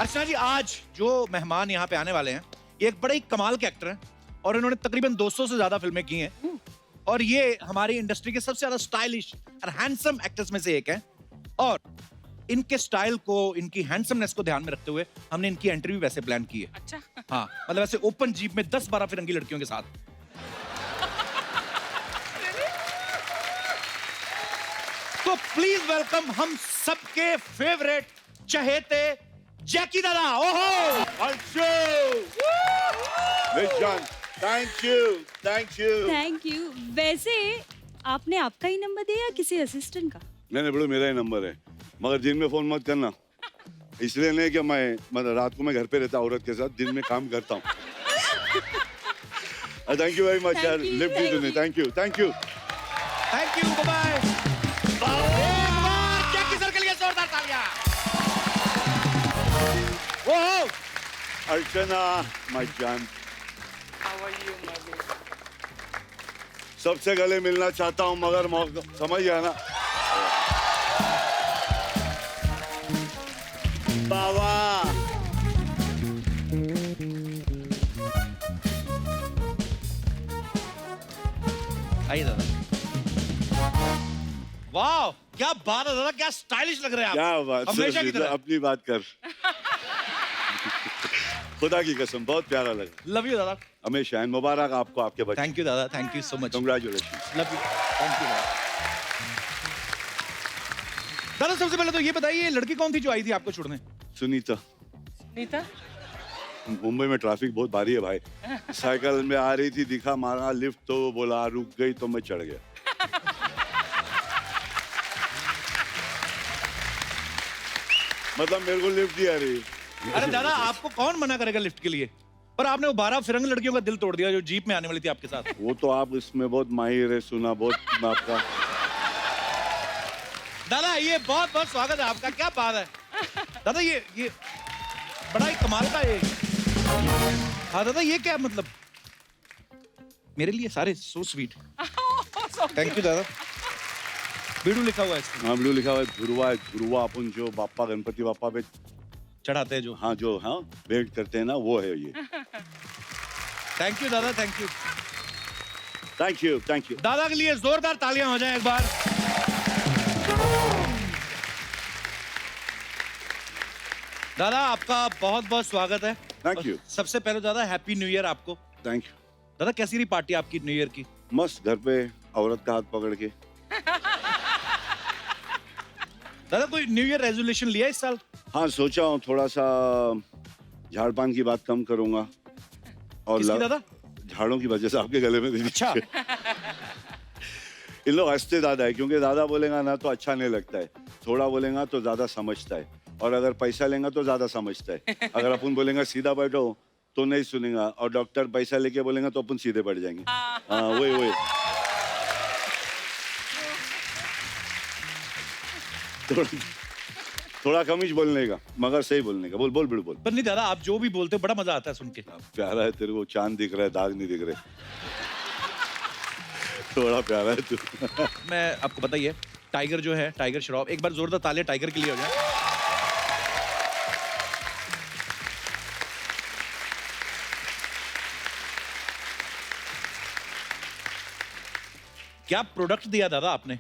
अर्चना जी, आज जो मेहमान यहाँ पे आने वाले हैं ये एक बड़े ही कमाल के एक्टर हैं और इन्होंने तकरीबन 200 से ज्यादा फिल्में की हैं और ये हमारी इंडस्ट्री के सबसे ज्यादा स्टाइलिश और हैंडसम एक्टर्स में से एक हैं। और इनके स्टाइल को, इनकी हैंडसमनेस को ध्यान में रखते हुए हमने इनकी एंट्री भी वैसे प्लान की है। अच्छा। हाँ, मतलब ऐसे ओपन जीप में 10-12 फिरंगी लड़कियों के साथ। तो प्लीज वेलकम हम सबके फेवरेट चहेते जैकी दादा। ओहो थैंक यू। Thank you. वैसे आपने आपका ही नंबर दिया या किसी असिस्टेंट का? नहीं बड़ो, मेरा ही नंबर है, मगर दिन में फोन मत करना। इसलिए नहीं कि मैं मतलब रात को मैं घर पे रहता औरत के साथ, दिन में काम करता हूँ। थैंक यू वेरी मच यार, लिफ्ट दी तूने। Thank you thank you, bye. एक बार जैकी सर के लिए जोरदार तालियां। ओहो अर्चना माय जान, How are you, my baby? सबसे गले मिलना चाहता हूँ मगर मौका समझ गया ना। बाबा आइए दादा। वाह, क्या बात है दादा, क्या स्टाइलिश लग रहे हैं आप। क्या बात, हमेशा की तरह। अपनी बात कर। खुदा की कसम बहुत प्यारा लगा। लव यू दादा। हमेशा एंड मुबारक आपको, आपके बच्चे। थैंक यू दादा, thank you so much. Congratulation. Love you, thank you दादा। दादा सबसे पहले तो ये बताइए, लड़की कौन थी जो आई थी आपको छोड़ने? सुनीता। नीता? मुंबई में ट्रैफिक बहुत भारी है भाई। साइकिल में आ रही थी, दिखा, मारा लिफ्ट, तो बोला रुक गई तो मैं चढ़ गया। मतलब मेरे को लिफ्ट ही आ रही। अरे दादा, आपको कौन मना करेगा लिफ्ट के लिए? पर आपने वो 12 फिरंग लड़कियों का दिल तोड़ दिया जो जीप में आने वाली थी आपके साथ। वो तो आप इसमें बहुत माहिर है, सुना बहुत आपका। दादा ये बहुत बहुत स्वागत है आपका, क्या बात है दादा। ये बड़ा ही कमाल का ये। हाँ दादा, ये क्या मतलब? मेरे लिए सारे सो स्वीट। थैंक यू दादा। बीड़ू लिखा हुआ है इसमें। हाँ ब्लू लिखा हुआ है। ध्रुवा अपन जो बापा गणपति बापा पे चढ़ाते हैं जो। हाँ जो हाँ भेंट करते हैं ना, वो है ये। थैंक यू दादा, थैंक यू। Thank you. दादा के लिए जोरदार तालियां हो जाएं एक बार। दादा आपका बहुत बहुत स्वागत है। Thank you. सबसे पहले दादा हैप्पी न्यू ईयर आपको। Thank you. दादा कैसी रही पार्टी आपकी न्यू ईयर की? मस्त, घर पे औरत का हाथ पकड़ के। दादा कोई न्यू ईयर रेजोल्यूशन लिया इस साल? हाँ सोचा हूँ थोड़ा सा झाड़ पान की बात कम करूंगा। और किसकी दादा? झाड़ों की वजह से आपके गले में दीदी। अच्छा। इन लोग हंसते ज्यादा है क्योंकि ज्यादा बोलेगा ना तो अच्छा नहीं लगता है, थोड़ा बोलेगा तो ज्यादा समझता है, और अगर पैसा लेगा तो ज्यादा समझता है। अगर अपन बोलेगा सीधा बैठो तो नहीं सुनेगा, और डॉक्टर पैसा लेके बोलेगा तो अपन सीधे बैठ जाएंगे। हाँ वही। थोड़ा कम ही बोलने का मगर सही बोलने का। बोल बिड़ बोल। पर नहीं दादा, आप जो भी बोलते हो बड़ा मजा आता है सुन के। प्यारा है तेरे को, चांद दिख रहा है, दाग नहीं दिख रहे। थोड़ा प्यारा है तू। मैं आपको बताइए, टाइगर जो है, टाइगर श्रॉफ, एक बार जोरदार तालियां टाइगर के लिए हो जाए। क्या प्रोडक्ट दिया दादा आपने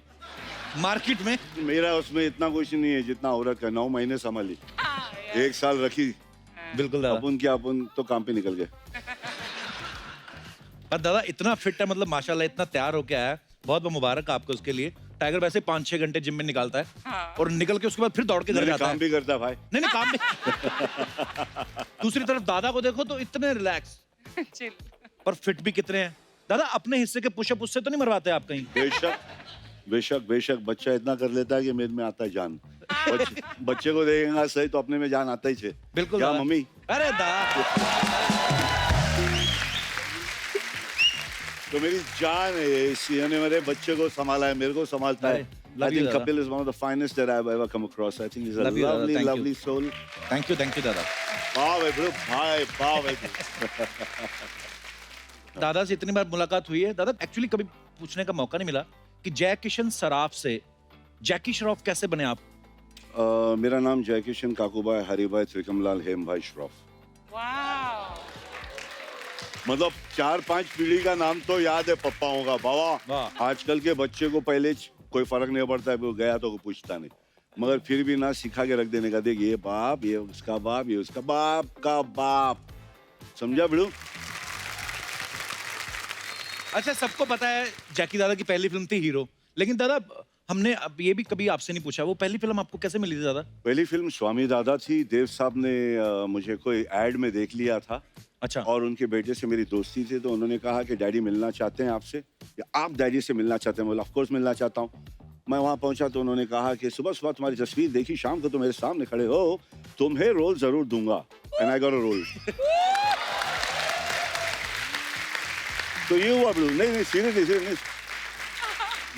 मार्केट में? मेरा उसमें इतना कुछ नहीं है जितना औरत का। 9 महीने संभाली, 1 साल रखी। बिल्कुल दादा। अपन तो काम पे निकल गए। पर दादा इतना फिट है, मतलब माशाल्लाह, इतना तैयार होके आया है, बहुत बहुत मुबारक आपको उसके लिए। टाइगर वैसे 5-6 घंटे जिम में निकालता है और निकल के उसके बाद फिर दौड़ के घर जाता है। काम भी करता है भाई। नहीं काम भी। दूसरी तरफ दादा को देखो तो इतने रिलैक्स चिल। पर फिट भी कितने हैं दादा। अपने हिस्से के पुशअप उससे तो नहीं मरवाते आप कहीं? बेशक बच्चा इतना कर लेता है कि मेरे में आता है जान। बच्चे को देखेगा सही तो अपने में जान आता ही है। बिल्कुल क्या दादा। मम्मी? अरे दादा तो मेरी जान है ये, इसी ने मेरे बच्चे को संभाला है, मेरे को संभालता है। I think Kapil is one of the finest that I've ever come across. I think he's a lovely soul. Thank you दादा। वाह भाई, वाह भाई। दादा से इतनी बार मुलाकात हुई है दादा, एक्चुअली कभी पूछने का मौका नहीं मिला कि जय किशन सराफ से जैकी श्रॉफ कैसे बने आप? मेरा नाम जयकिशन काकूबाई हरिभाई त्रिकमलाल हेमभाई श्रॉफ। वाह मतलब 4-5 पीढ़ी का नाम तो याद है पप्पाओं का। बाबा वाह। आजकल के बच्चे को पहले कोई फर्क नहीं पड़ता है, वो गया तो कोई पूछता नहीं, मगर फिर भी ना सिखा के रख देने का, देख ये बाप, ये उसका बाप, ये उसका बाप का बाप, समझा बिड़ू? अच्छा, सबको पता है जैकी दादा की पहली फिल्म थी हीरो, लेकिन दादा हमने अब ये भी कभी आपसे नहीं पूछा, वो पहली फिल्म आपको कैसे मिली थी दादा? पहली फिल्म स्वामी दादा थी। देव साहब ने मुझे कोई एड में देख लिया था। अच्छा। और उनके बेटे से मेरी दोस्ती थी, तो उन्होंने कहा कि डैडी मिलना चाहते हैं आपसे, या आप डैडी से मिलना चाहते हैं? बोला ऑफ कोर्स मिलना चाहता हूँ। मैं वहाँ पहुंचा तो उन्होंने कहा कि सुबह सुबह तुम्हारी तस्वीर देखी, शाम को तुम मेरे सामने खड़े हो, तुम्हें रोल जरूर दूंगा। And I got a role. तो ये हुआ ब्लू। नहीं सीरियसली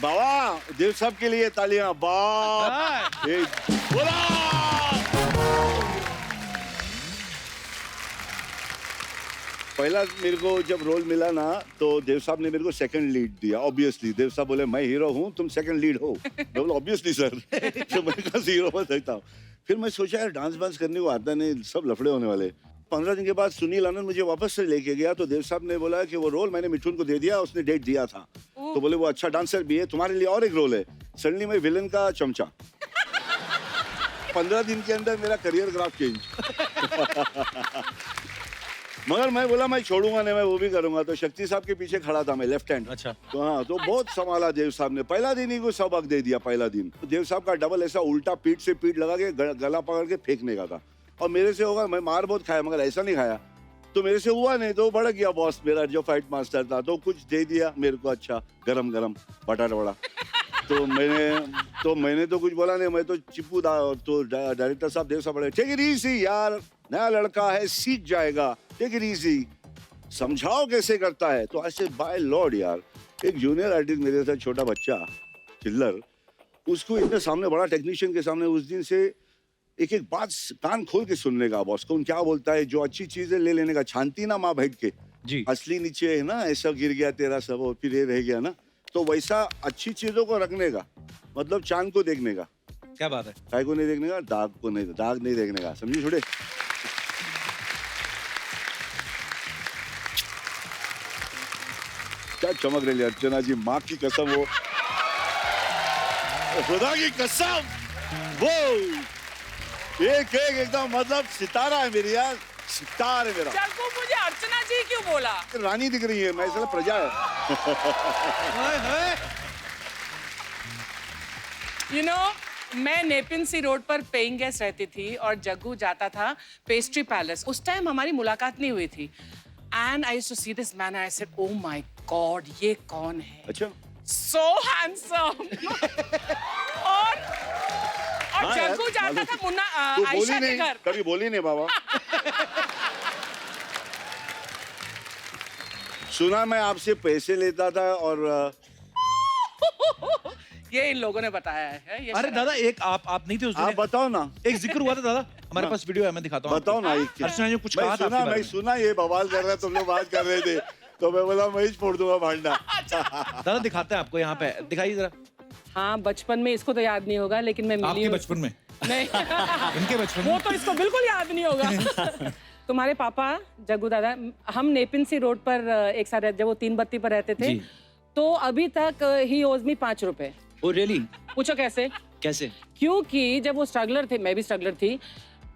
बाबा, देव साहब के लिए तालियां। बाप पहला मेरे को जब रोल मिला ना, तो देव साहब ने मेरे को सेकंड लीड दिया। ऑब्वियसली देव साहब बोले मैं हीरो हूँ, तुम सेकंड लीड हो। मैं बोला ऑब्वियसली सर। तो मैं कहा हीरो बन सकता हूँ। फिर मैं सोचा यार डांस वांस करने को आता नहीं, सब लफड़े होने वाले। 15 दिन के बाद सुनील आनंद मुझे वापस से लेके गया, तो देव साहब ने बोला कि वो रोल मैंने मिठुन को दे दिया, उसने डेट दिया था। तो बोले वो अच्छा डांसर भी है, तुम्हारे लिए और एक रोल है। सडनली मैं विलन का चमचा। 15 दिन के अंदर मेरा करियर ग्राफ चेंज। मगर मैं बोला मैं छोड़ूंगा नहीं, मैं वो भी करूंगा। तो शक्ति साहब के पीछे खड़ा था मैं, लेफ्ट हैंड। अच्छा। तो हाँ, तो बहुत संभाला देव साहब ने। पहला दिन ही को सबक दे दिया। पहला दिन तो देव साहब का डबल ऐसा उल्टा पीठ से पीठ लगा के गला पकड़ के फेंकने का था। और मेरे से होगा, मैं मार बहुत खाया मगर ऐसा नहीं खाया, तो मेरे से हुआ नहीं। तो भड़क गया बॉस मेरा जो फाइट मास्टर था, तो कुछ दे दिया मेरे को अच्छा गरम गरम बटाटा वड़ा। तो मैंने तो कुछ बोला नहीं, मैं तो चिपू था। तो डायरेक्टर साहब देव साहब बोले टेक इट इजी यार, नया लड़का है सीख जाएगा, टेक इट इजी, समझाओ कैसे करता है। तो ऐसे बाय लॉर्ड यार, एक जूनियर आर्टिस्ट मेरे साथ छोटा बच्चा चिल्लर, उसको इतने सामने बड़ा टेक्नीशियन के सामने उस दिन से एक एक बात कान खोल के सुनने का। बॉस कौन क्या बोलता है, जो अच्छी चीजें ले लेने का, छानती ना माँ बैठ के जी। असली नीचे है ना, ऐसा गिर गया तेरा सब और फिर ये रह गया ना, तो वैसा अच्छी चीजों को रखने का मतलब चांद को देखने का। क्या बात है। काय को नहीं देखने का, दाग नहीं देखने का, समझे छोड़े। क्या चमक रही है अर्चना जी, माँ की कसम, वो खुदा की कसम, वो एक एकदम मतलब सितारा है मेरी यार, सितार है मेरा। जग्गू मुझे अर्चना जी क्यों बोला? रानी दिख रही है, मैं इसलिए प्रजा है। You know, मैं नेपिन सी रोड पर पेइंग गेस्ट रहती थी और जग्गू जाता था पेस्ट्री पैलेस। उस टाइम हमारी मुलाकात नहीं हुई थी। And I used to see this man and I said, oh my God, ये कौन है? अच्छा। So handsome. और हाँ यार, जग्गू जाता मालूम। था मुन्ना तू आयशा बोली के नहीं, घर। कभी बोली नहीं बाबा। सुना मैं आपसे पैसे लेता था और ये इन लोगों ने बताया है। ये अरे शराब- दादा एक आप नहीं थे उस आप दिन, बताओ ना, एक जिक्र हुआ था दादा, हमारे पास वीडियो है, मैं दिखाता हूँ बताओ आपको। ना एक चीज। अर्चना जी ने कुछ मैं कहा था सुना, आपके बारे मैं में। सुना ये बवाल कर रहा है, तुम लोग बात कर रहे थे, तो मैं बोला मैं ही छोड़ दूंगा भांडा। दादा दिखाते हैं आपको, यहाँ पे दिखाइए जरा। हाँ, बचपन में इसको तो याद नहीं होगा, लेकिन मैं मिली आपके हूँ- बचपन में, नहीं इनके बचपन वो में। तो इसको बिल्कुल याद नहीं होगा। तुम्हारे पापा जग्गू दादा, हम नेपिन सी रोड पर एक साथ जब वो 3 बत्ती पर रहते थे, जी। तो अभी तक ही ओज मी 5 रुपए। Oh really? पूछो कैसे? कैसे? क्योंकि जब वो स्ट्रगलर थे, मैं भी स्ट्रगलर थी,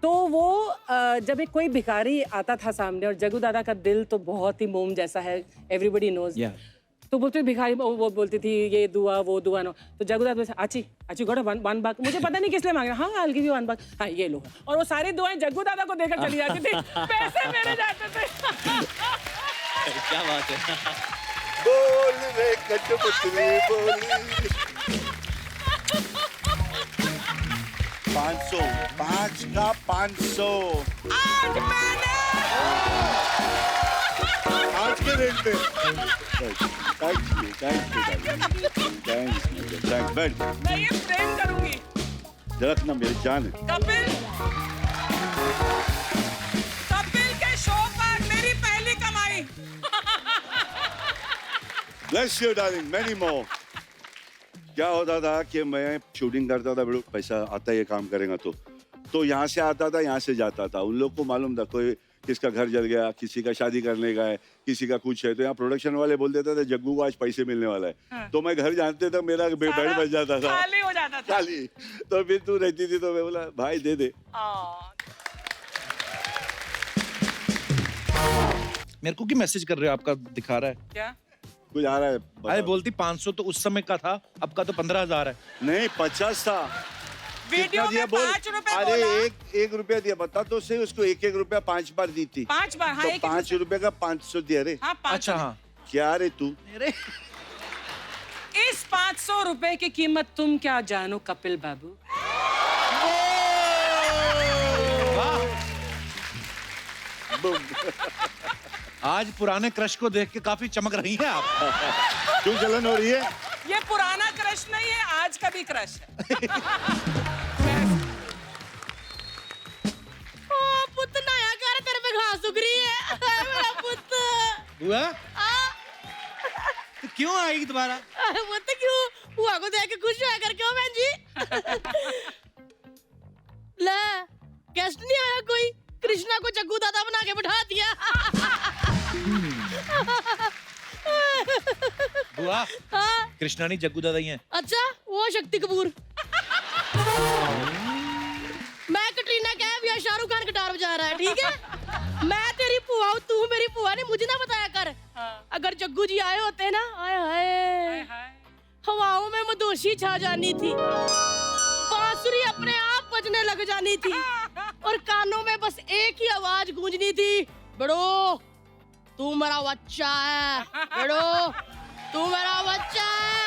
तो वो जब एक कोई भिखारी आता था सामने, और जग्गू दादा का दिल तो बहुत ही मोम जैसा है, एवरीबडी नोज। तो बोलते भिखारी, वो बोलती थी ये दुआ वो दुआ नो, तो जग्गू दादा आची गॉट वन बाग, मुझे पता नहीं किस लिए मांग रहा, हाँ आई विल गिव यू 1 बाग, हाँ ये लो। और वो सारी दुआएं जग्गू दादा को देकर चली जाती थी, पैसे मेरे जाते थे। क्या बात है। बोल रे कठपुतली बोली। 500, 5 का 500 आज मैंने आज के रेट पे। थैंक्स। मैं ये प्रेम करूंगी। जरा ना मेरी जान है। कपिल के शो पर मेरी पहली कमाई। Bless you, darling. Many more. क्या होता था कि मैं शूटिंग करता था, बड़ो पैसा आता है ये काम करेगा तो यहाँ से आता था, यहाँ से जाता था। उन लोग को मालूम था कोई किसका घर जल गया, किसी का शादी करने का है, किसी का कुछ है, तो यहाँ प्रोडक्शन वाले बोल देते थे जग्गू को आज पैसे मिलने वाला है। हाँ। तो मैं घर जानते थे, मेरा बेड बच जाता था, खाली हो जाता था। खाली। तो फिर तू रहती थी तो मैं बोला भाई दे दे। मेरे को की मैसेज कर रहे हो, आपका दिखा रहा है क्या? कुछ आ रहा है अरे बताओ। बोलती 500 तो उस समय का था, अब का तो 15,000 है। नहीं 50 था। वीडियो कितना में दिया बोल? 5 रुपए अरे बोला। एक रुपया दिया, बता तो सही। उसको एक रुपया 5 बार दी थी। 5 बार, हाँ, तो एक 5 रुपए का 500 दिया रे। हाँ, 500। अच्छा हाँ। क्या रे तू? अरे इस 500 रुपए की कीमत तुम क्या जानो कपिल बाबू? आज पुराने क्रश को देख के काफी चमक रही हैं आप। क्यों जलन हो रही है? ये पुराना क्रश नहीं है, आज का भी क्रश है। पुत नया घर तेरे पे घास उग रही है मेरा पुत। बुआ तो क्यों आएगी दोबारा? पुत क्यों हुआ को देख के खुश होया कर क्यों बहन जी? ले गेस्ट नहीं आया कोई? कृष्णा को जग्गू दादा बना के बिठा दिया। बुआ हाँ, कृष्णा नहीं जग्गू दादा ही हैं। अच्छा वो शक्ति कपूर। मैं कटरीना कैफ या शाहरुख खान गिटार बजा रहा है, ठीक है? मैं तेरी बुआ हूँ, तू मेरी बुआ नहीं, मुझे ना बताया कर। अगर जग्गू जी आए होते ना, आए हाय हवाओं में मदोशी छा जानी थी, बांसुरी अपने आप बजने लग जानी थी और कानों में बस एक ही आवाज गूंजनी थी, बड़ो तू मेरा बच्चा है, बड़ो तू मेरा बच्चा है।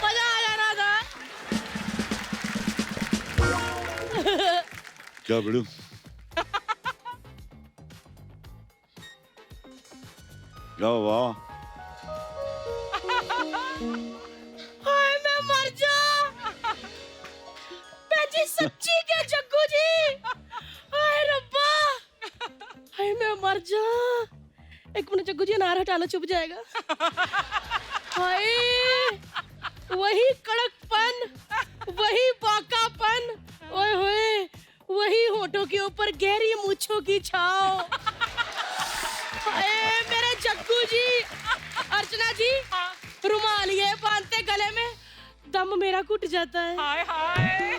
मजा आ जाना था। क्या बड़ू? वाह हाय मैं मर जा। जी सच्ची के जग्गू जी, हाय रब्बा, हाय मैं मर जा। एक मिनट जग्गू जी, अनार हटा लो, चुप जाएगा। हाय वही कड़कपन, वही बाकापन, ओए होए वही होठों के ऊपर गहरी मूंछों की छाव। हाय मेरे जग्गू जी। अर्चना जी, रुमाल ये बांधते गले में, दम मेरा घुट जाता है। हाय हाय।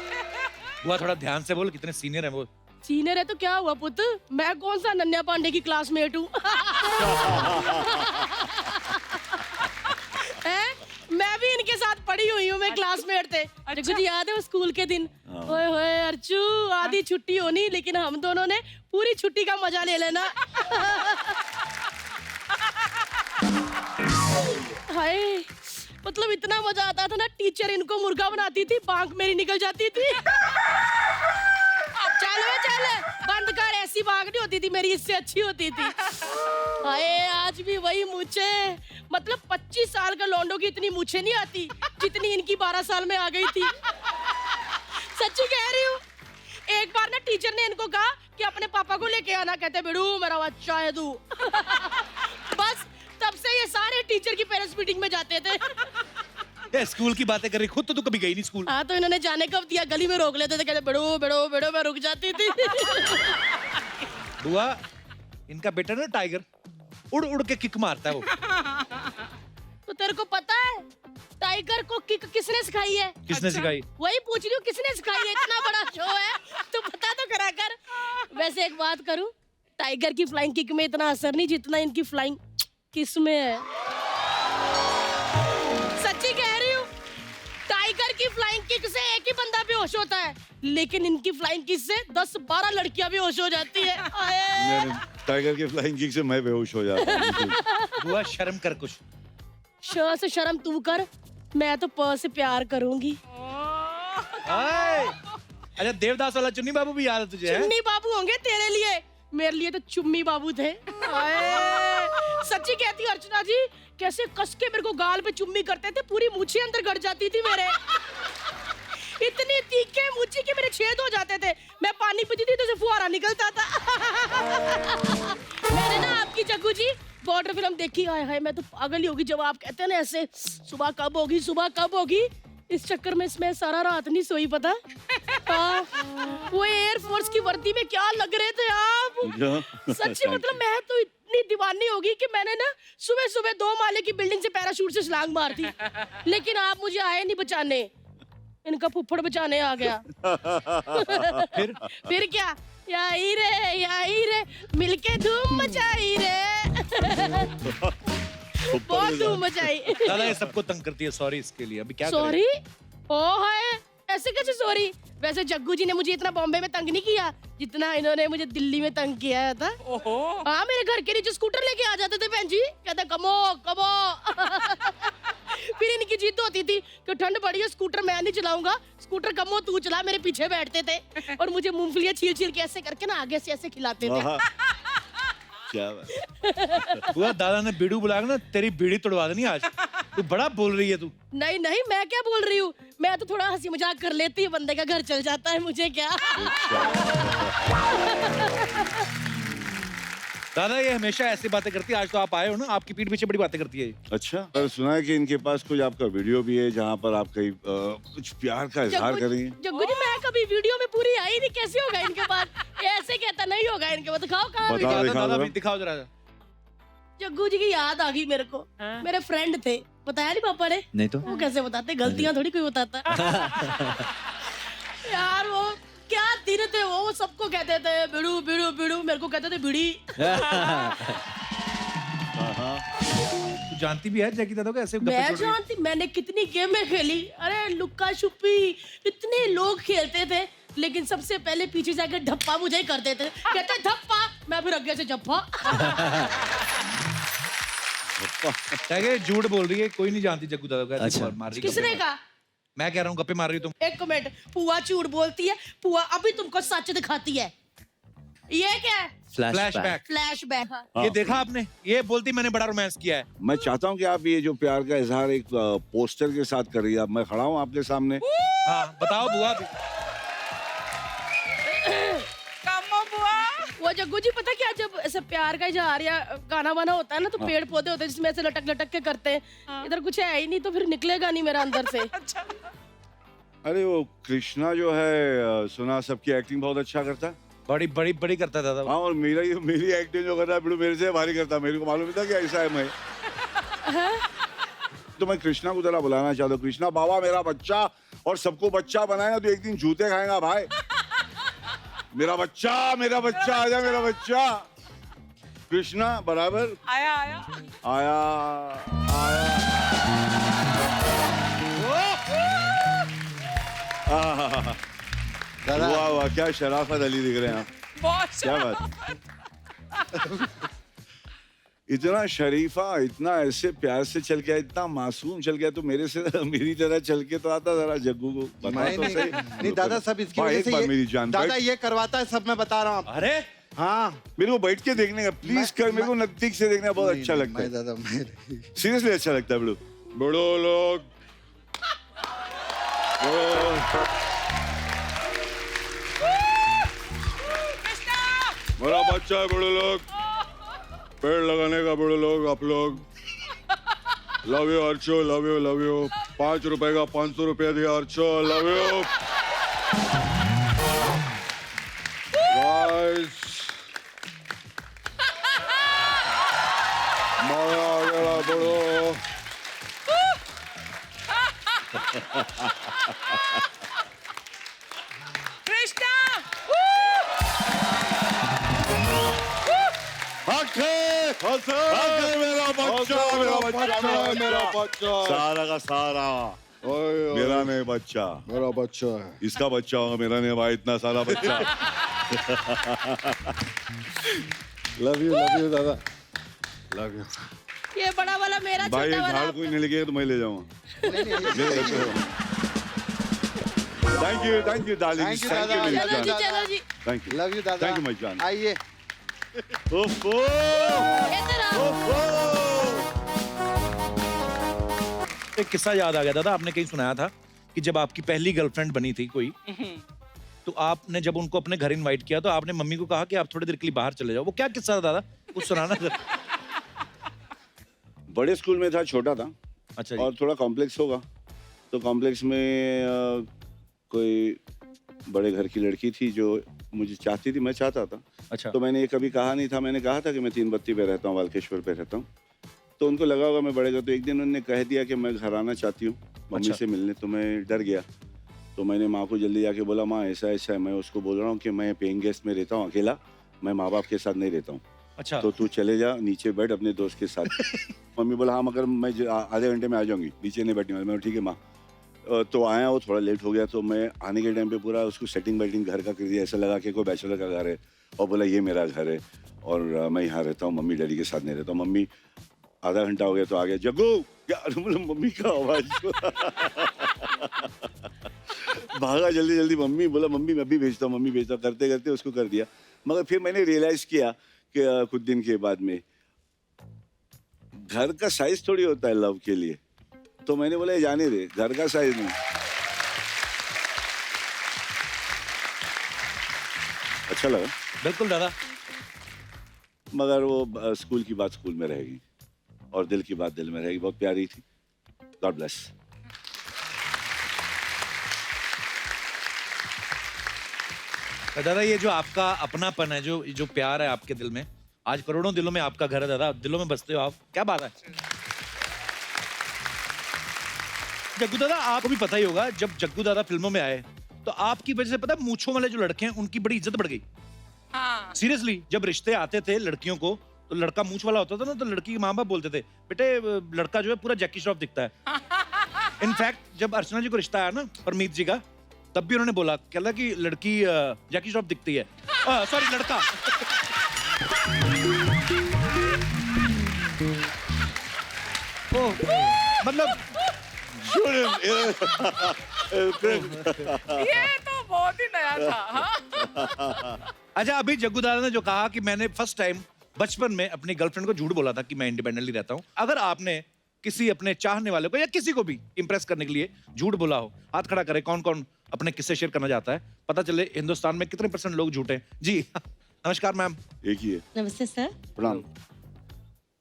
बुआ थोड़ा ध्यान से बोल, कितने सीनियर हैं वो। सीनियर है तो क्या हुआ पुत, मैं कौन सा नन्या पांडे की क्लासमेट हूँ? मैं भी इनके साथ पढ़ी हुई हूँ, मैं क्लासमेट थे। जग्गू जी याद है वो स्कूल के दिन? ओए होए अर्चू, आधी छुट्टी होनी लेकिन हम दोनों ने पूरी छुट्टी का मजा ले लेना। हाय मतलब इतना मजा आता था ना, टीचर इनको मुर्गा बनाती थी, बांक मेरी निकल जाती थी। चल बंद कर, ऐसी बांक नहीं होती थी मेरी, इससे अच्छी होती थी। हाय आज भी वही मूछे, मतलब 25 साल का लौंडो की इतनी मूछे नहीं आती जितनी इनकी 12 साल में आ गई थी। सच्ची कह रही हूँ। एक बार ना टीचर ने इनको कहा कि अपने पापा को लेके आना, कहते बेड़ू मेरा बच्चा है तू। बस तब से ये सारे टीचर की पेरेंट्स मीटिंग में जाते थे। ये स्कूल की बातें कर रही, खुद तो तू कभी गई नहीं स्कूल। हाँ तो इन्होंने जाने कब दिया, गली में रोक लेते थे, कहते बेड़ो बेड़ो बेड़ो, मैं रुक जाती थी। बुआ इनका बेटा ना टाइगर, उड़ उड़ के किक मारता है वो। तो तेरे को पता है टाइगर को किक किसने सिखाई है? किसने सिखाई? वही पूछ रही हूँ, किसने सिखाई है? इतना बड़ा शो है तो पता तो करा कर। वैसे एक बात करूं, टाइगर की फ्लाइंग किक में इतना असर नहीं जितना इनकी फ्लाइंग किस में है। सच्ची कह रही हूँ, टाइगर की फ्लाइंग किक से एक ही बंदा बेहोश होता है, लेकिन इनकी फ्लाइंग किक से 10-12 लड़कियां बेहोश हो जाती है। टाइगर की फ्लाइंग किक से मैं बेहोश हो जाता हूँ। बुआ शर्म कर कुछ। श से शर्म तू कर, मैं तो प से प्यार करूंगी। हाय अच्छा देवदास वाला चुन्नी बाबू भी याद है तुझे? चुन्नी बाबू होंगे तेरे लिए, मेरे लिए तो चुम्मी बाबू थे। सच्ची कहती हूँ अर्चना जी, कैसे कस के मेरे को गाल पे चुम्मी करते थे, पूरी मूछें अंदर गड़ जाती थी मेरे। इतनी तीखे मूछी के मेरे छेद हो जाते थे, मैं पानी पीती थी तो उसे फुहारा निकलता था। मैंने ना आपकी जग्गू जी बॉर्डर फिल्म देखी, हाय हाय मैं तो पागल ही होगी जब आप कहते हैं ना ऐसे सुबह कब होगी सुबह कब होगी। इस चक्कर में मैं सारा रात नहीं सोई पता। हाँ, वो एयरफोर्स की वर्दी में क्या लग रहे थे आप, सच्ची मतलब मैं तो इतनी दीवानी होगी कि मैंने ना सुबह सुबह 2 माले की बिल्डिंग से पैराशूट से छलांग मार दी, लेकिन आप मुझे आए नहीं बचाने, इनका फुफ्फड़ बचाने आ गया। फिर क्या, यही रे मिलके धूम मचाई रे। बहुत धूम मचाई। दादा ये सबको तंग करती है, सॉरी इसके लिए। अभी क्या सॉरी? ओ है, ऐसे कैसे सॉरी? वैसे जग्गू जी ने मुझे इतना बॉम्बे में तंग नहीं किया जितना इन्होंने मुझे दिल्ली में तंग किया था। ओहो। हाँ, मेरे घर के नीचे स्कूटर लेके आ जाते थे बहन जी, कहते कमो कमो। फिर इनकी जिद होती थी कि ठंड बड़ी है, स्कूटर मैं नहीं चलाऊंगा, स्कूटर कमो तू चला, मेरे पीछे बैठते थे और मुझे मूंगफलियां छील छील के ऐसे करके ना आगे से ऐसे खिलाते थे। क्या बात। हुआ? दादा ने बीड़ू बुला के ना तेरी बीड़ी तोड़वा देनी आज। तू बड़ा बोल रही है तू। नहीं नहीं, मैं क्या बोल रही हूँ, मैं तो थोड़ा हंसी मजाक कर लेती हूँ, बंदे का घर चल जाता है, मुझे क्या। दादा ये हमेशा ऐसी बातें करती है, आज तो आप आए हो ना, आपकी पीठ पीछे बड़ी बातें करती है ये। अच्छा, पर सुना है कि इनके पास कुछ आपका वीडियो भी है जहाँ पर आप कहीं कुछ प्यार का इजहार करेंगे। जग्गू जी मैं कभी वीडियो में पूरी आई नहीं, कैसे होगा इनके पास? ये ऐसे कहता नहीं होगा इनके पास, दिखाओ कहाँ बताओ, वीडियो। दिखाओ दादा जरा। दिखाओ जरा। जग्गू जी की याद आ गई मेरे को। हाँ? मेरे फ्रेंड थे, बताया नहीं पापा ने? नहीं तो वो कैसे बताते, गलतियां थोड़ी कोई बताता। यार वो क्या दिन थे वो सबको कहते थे बिड़ू बिड़ू बिड़ू, मेरे को कहते थे बिड़ी। तू जानती भी है जैकी दादा को ऐसे गप्पे मैं छोड़ रही है? जानती, मैंने कितनी गेमें खेली, अरे लुक्का छुपी इतने लोग खेलते थे, लेकिन सबसे पहले पीछे जाकर धप्पा मुझे ही करते थे, कहते धप्पा, मैं फिर आगे से जप्पा। क्या कहे, झूठ बोल रही है, कोई नहीं जानती जग्गू दादा को ऐसे अच्छा। मार रही है। किसने कहा? मैं कह रहा हूँ गप्पे मार रही हो तुम। एक कमेंट, पुआ झूठ बोलती है, पुआ अभी तुमको सच दिखाती है। ये क्या है? फ्लैशबैक। फ्लैशबैक। ये देखा आपने, ये बोलती मैंने बड़ा रोमांस किया है। मैं चाहता हूँ कि आप ये जो प्यार का इजहार एक पोस्टर के साथ करिए। अब मैं खड़ा हूँ आपके सामने। हाँ बताओ बुआ। वो जग्गू जी पता क्या, जब ऐसे प्यार का इजहार या गाना वाना होता है ना, तो पेड़ पौधे होते हैं जिसमें ऐसे लटक लटक के करते हैं। इधर कुछ है ही नहीं, तो फिर निकलेगा नहीं मेरा अंदर से। अरे वो कृष्णा जो है, सुना सबकी एक्टिंग बहुत अच्छा करता है। बड़ी बड़ी बड़ी करता था दादा। हाँ, और मेरी एक्टिंग जो कर रहा है बिल्कुल मेरे से भारी करता है। मेरे को मालूम था कि ऐसा है मैं। तो मैं कृष्णा को जरा बुलाना चाहता हूँ। कृष्णा बाबा, मेरा बच्चा, और सबको बच्चा बनाएगा तो एक दिन जूते खाएगा भाई। मेरा बच्चा आजा, मेरा बच्चा। कृष्णा बराबर आया दादा। वाह वाह, क्या शराफत अली दिख रहे हैं आप। क्या बात। इतना शरीफा, इतना ऐसे प्यार से चल गया, इतना मासूम चल गया, तो मेरी तरह चल के तो आता जरा जग्गू को बता तो सही। नहीं दादा, सब इसकी भाई, वजह एक से बार मेरी जान दादा बैठ। ये करवाता है, सब मैं बता रहा हूँ आप। अरे हाँ, मेरे को बैठ के देखने का प्लीज कर, मेरे को नजदीक से देखना बहुत अच्छा लगता है। दादा सीरियसली अच्छा लगता है। बड़ो लोग मेरा बच्चा है, बड़े लोग पेड़ लगाने का, बड़े लोग आप लोग। Love you Archo, love you. 5 रुपए का 500 रुपया दिया अर्चो, लव यू गाइस। माया गया बड़ो। मेरा बच्चा सारा का सारा मेरा नहीं बच्चा, मेरा बच्चा है। इसका बच्चा होगा, मेरा नहीं भाई। इतना सारा बच्चा। लव यू दादा, लव यू। ये बड़ा वाला मेरा, भाई छोटा एक वाला झाड़ कोई नहीं लेके तो मैं ले जाऊंगा। Thank you darling, Thank you, thank दादा। यू चलो जी जान, चलो जी। थैंक यू, लव यू दादा। थैंक यू माय जान। आइए। इधर आओ। एक किस्सा याद आ गया दादा, आपने कहीं सुनाया था कि जब आपकी पहली गर्लफ्रेंड बनी थी कोई, तो आपने जब उनको अपने घर इनवाइट किया तो आपने मम्मी को कहा कि आप थोड़ी देर के लिए बाहर चले जाओ। वो क्या किस्सा था दादा, कुछ सुनाना जरा। बड़े स्कूल में था, छोटा था। अच्छा जी। और थोड़ा कॉम्प्लेक्स होगा। तो कॉम्प्लेक्स में कोई बड़े घर की लड़की थी जो मुझे चाहती थी, मैं चाहता था। अच्छा। तो मैंने ये कभी कहा नहीं था, मैंने कहा था कि मैं 3 बत्ती पे रहता हूँ, वालकेश्वर पे रहता हूँ। तो उनको लगा होगा मैं बड़े घर, तो एक दिन उन्होंने कह दिया कि मैं घर आना चाहती हूँ मम्मी अच्छा। से मिलने। तो मैं डर गया, तो मैंने माँ को जल्दी जाके बोला, माँ ऐसा ऐसा है, मैं उसको बोल रहा हूँ कि मैं पेइंग गेस्ट में रहता हूँ अकेला, मैं माँ बाप के साथ नहीं रहता हूँ, अच्छा। तो तू चले जा नीचे बैठ अपने दोस्त के साथ। मम्मी बोला हाँ मगर मैं आधे घंटे में आ जाऊंगी, नीचे नहीं बैठने वाली। मैं ठीक है माँ। तो आया, वो थोड़ा लेट हो गया, तो मैं आने के टाइम पे पूरा उसको सेटिंग वेटिंग घर का कर दिया, ऐसा लगा कि कोई बैचलर का घर है, और बोला ये मेरा घर है और मैं यहाँ रहता हूँ, मम्मी डैडी के साथ नहीं रहता हूँ। मम्मी आधा घंटा हो गया तो आ गया, जग्गू क्या, मतलब मम्मी का आवाज। भागा जल्दी जल्दी, मम्मी बोला मम्मी मैं भी भेजता हूँ, मम्मी भेजता हूँ, करते करते उसको कर दिया। मगर फिर मैंने रियलाइज किया कि कुछ दिन के बाद में घर का साइज थोड़ी होता है लव के लिए, तो मैंने बोला ये जाने दे, घर का साइज नहीं। अच्छा लगा, बिल्कुल दादा। मगर वो स्कूल की बात स्कूल में रहेगी और दिल की बात दिल में रहेगी। बहुत प्यारी थी। God bless. दादा ये जो आपका अपनापन है, जो प्यार है आपके दिल में, आज करोड़ों दिलों में आपका घर है दादा, दिलों में बसते हो आप, क्या बात है। जग्गू दादा आपको भी पता ही होगा, जब जग्गू दादा फिल्मों में आए तो आपकी वजह से पता है मूंछों वाले जो लड़के हैं उनकी बड़ी इज्जत बढ़ गई। हाँ। सीरियसली, जब रिश्ते आते थे लड़कियों को तो लड़का मूंछ वाला होता था ना, तो लड़की के माँ बाप बोलते थे बेटे लड़का जो है पूरा जैकी श्रॉफ दिखता है। इनफैक्ट जब अर्चना जी को रिश्ता आया ना परमीत जी का, तब भी उन्होंने बोला कहला कि लड़की जैकी श्रॉफ दिखती है, सॉरी लड़का। ओ, मतलब ये तो बहुत ही नया था। हाँ? अच्छा, अभी जग्गू दादा ने जो कहा कि मैंने फर्स्ट टाइम बचपन में अपनी गर्लफ्रेंड को झूठ बोला था कि मैं इंडिपेंडेंटली रहता हूँ, अगर आपने किसी अपने चाहने वाले को या किसी को भी इंप्रेस करने के लिए झूठ बोला हो, हाथ खड़ा करे, कौन कौन अपने किस्से शेयर करना चाहता है, पता चले हिंदुस्तान में कितने % लोग झूठे हैं। जी नमस्कार मैम। एक ही है। नमस्ते सर। प्रणाम।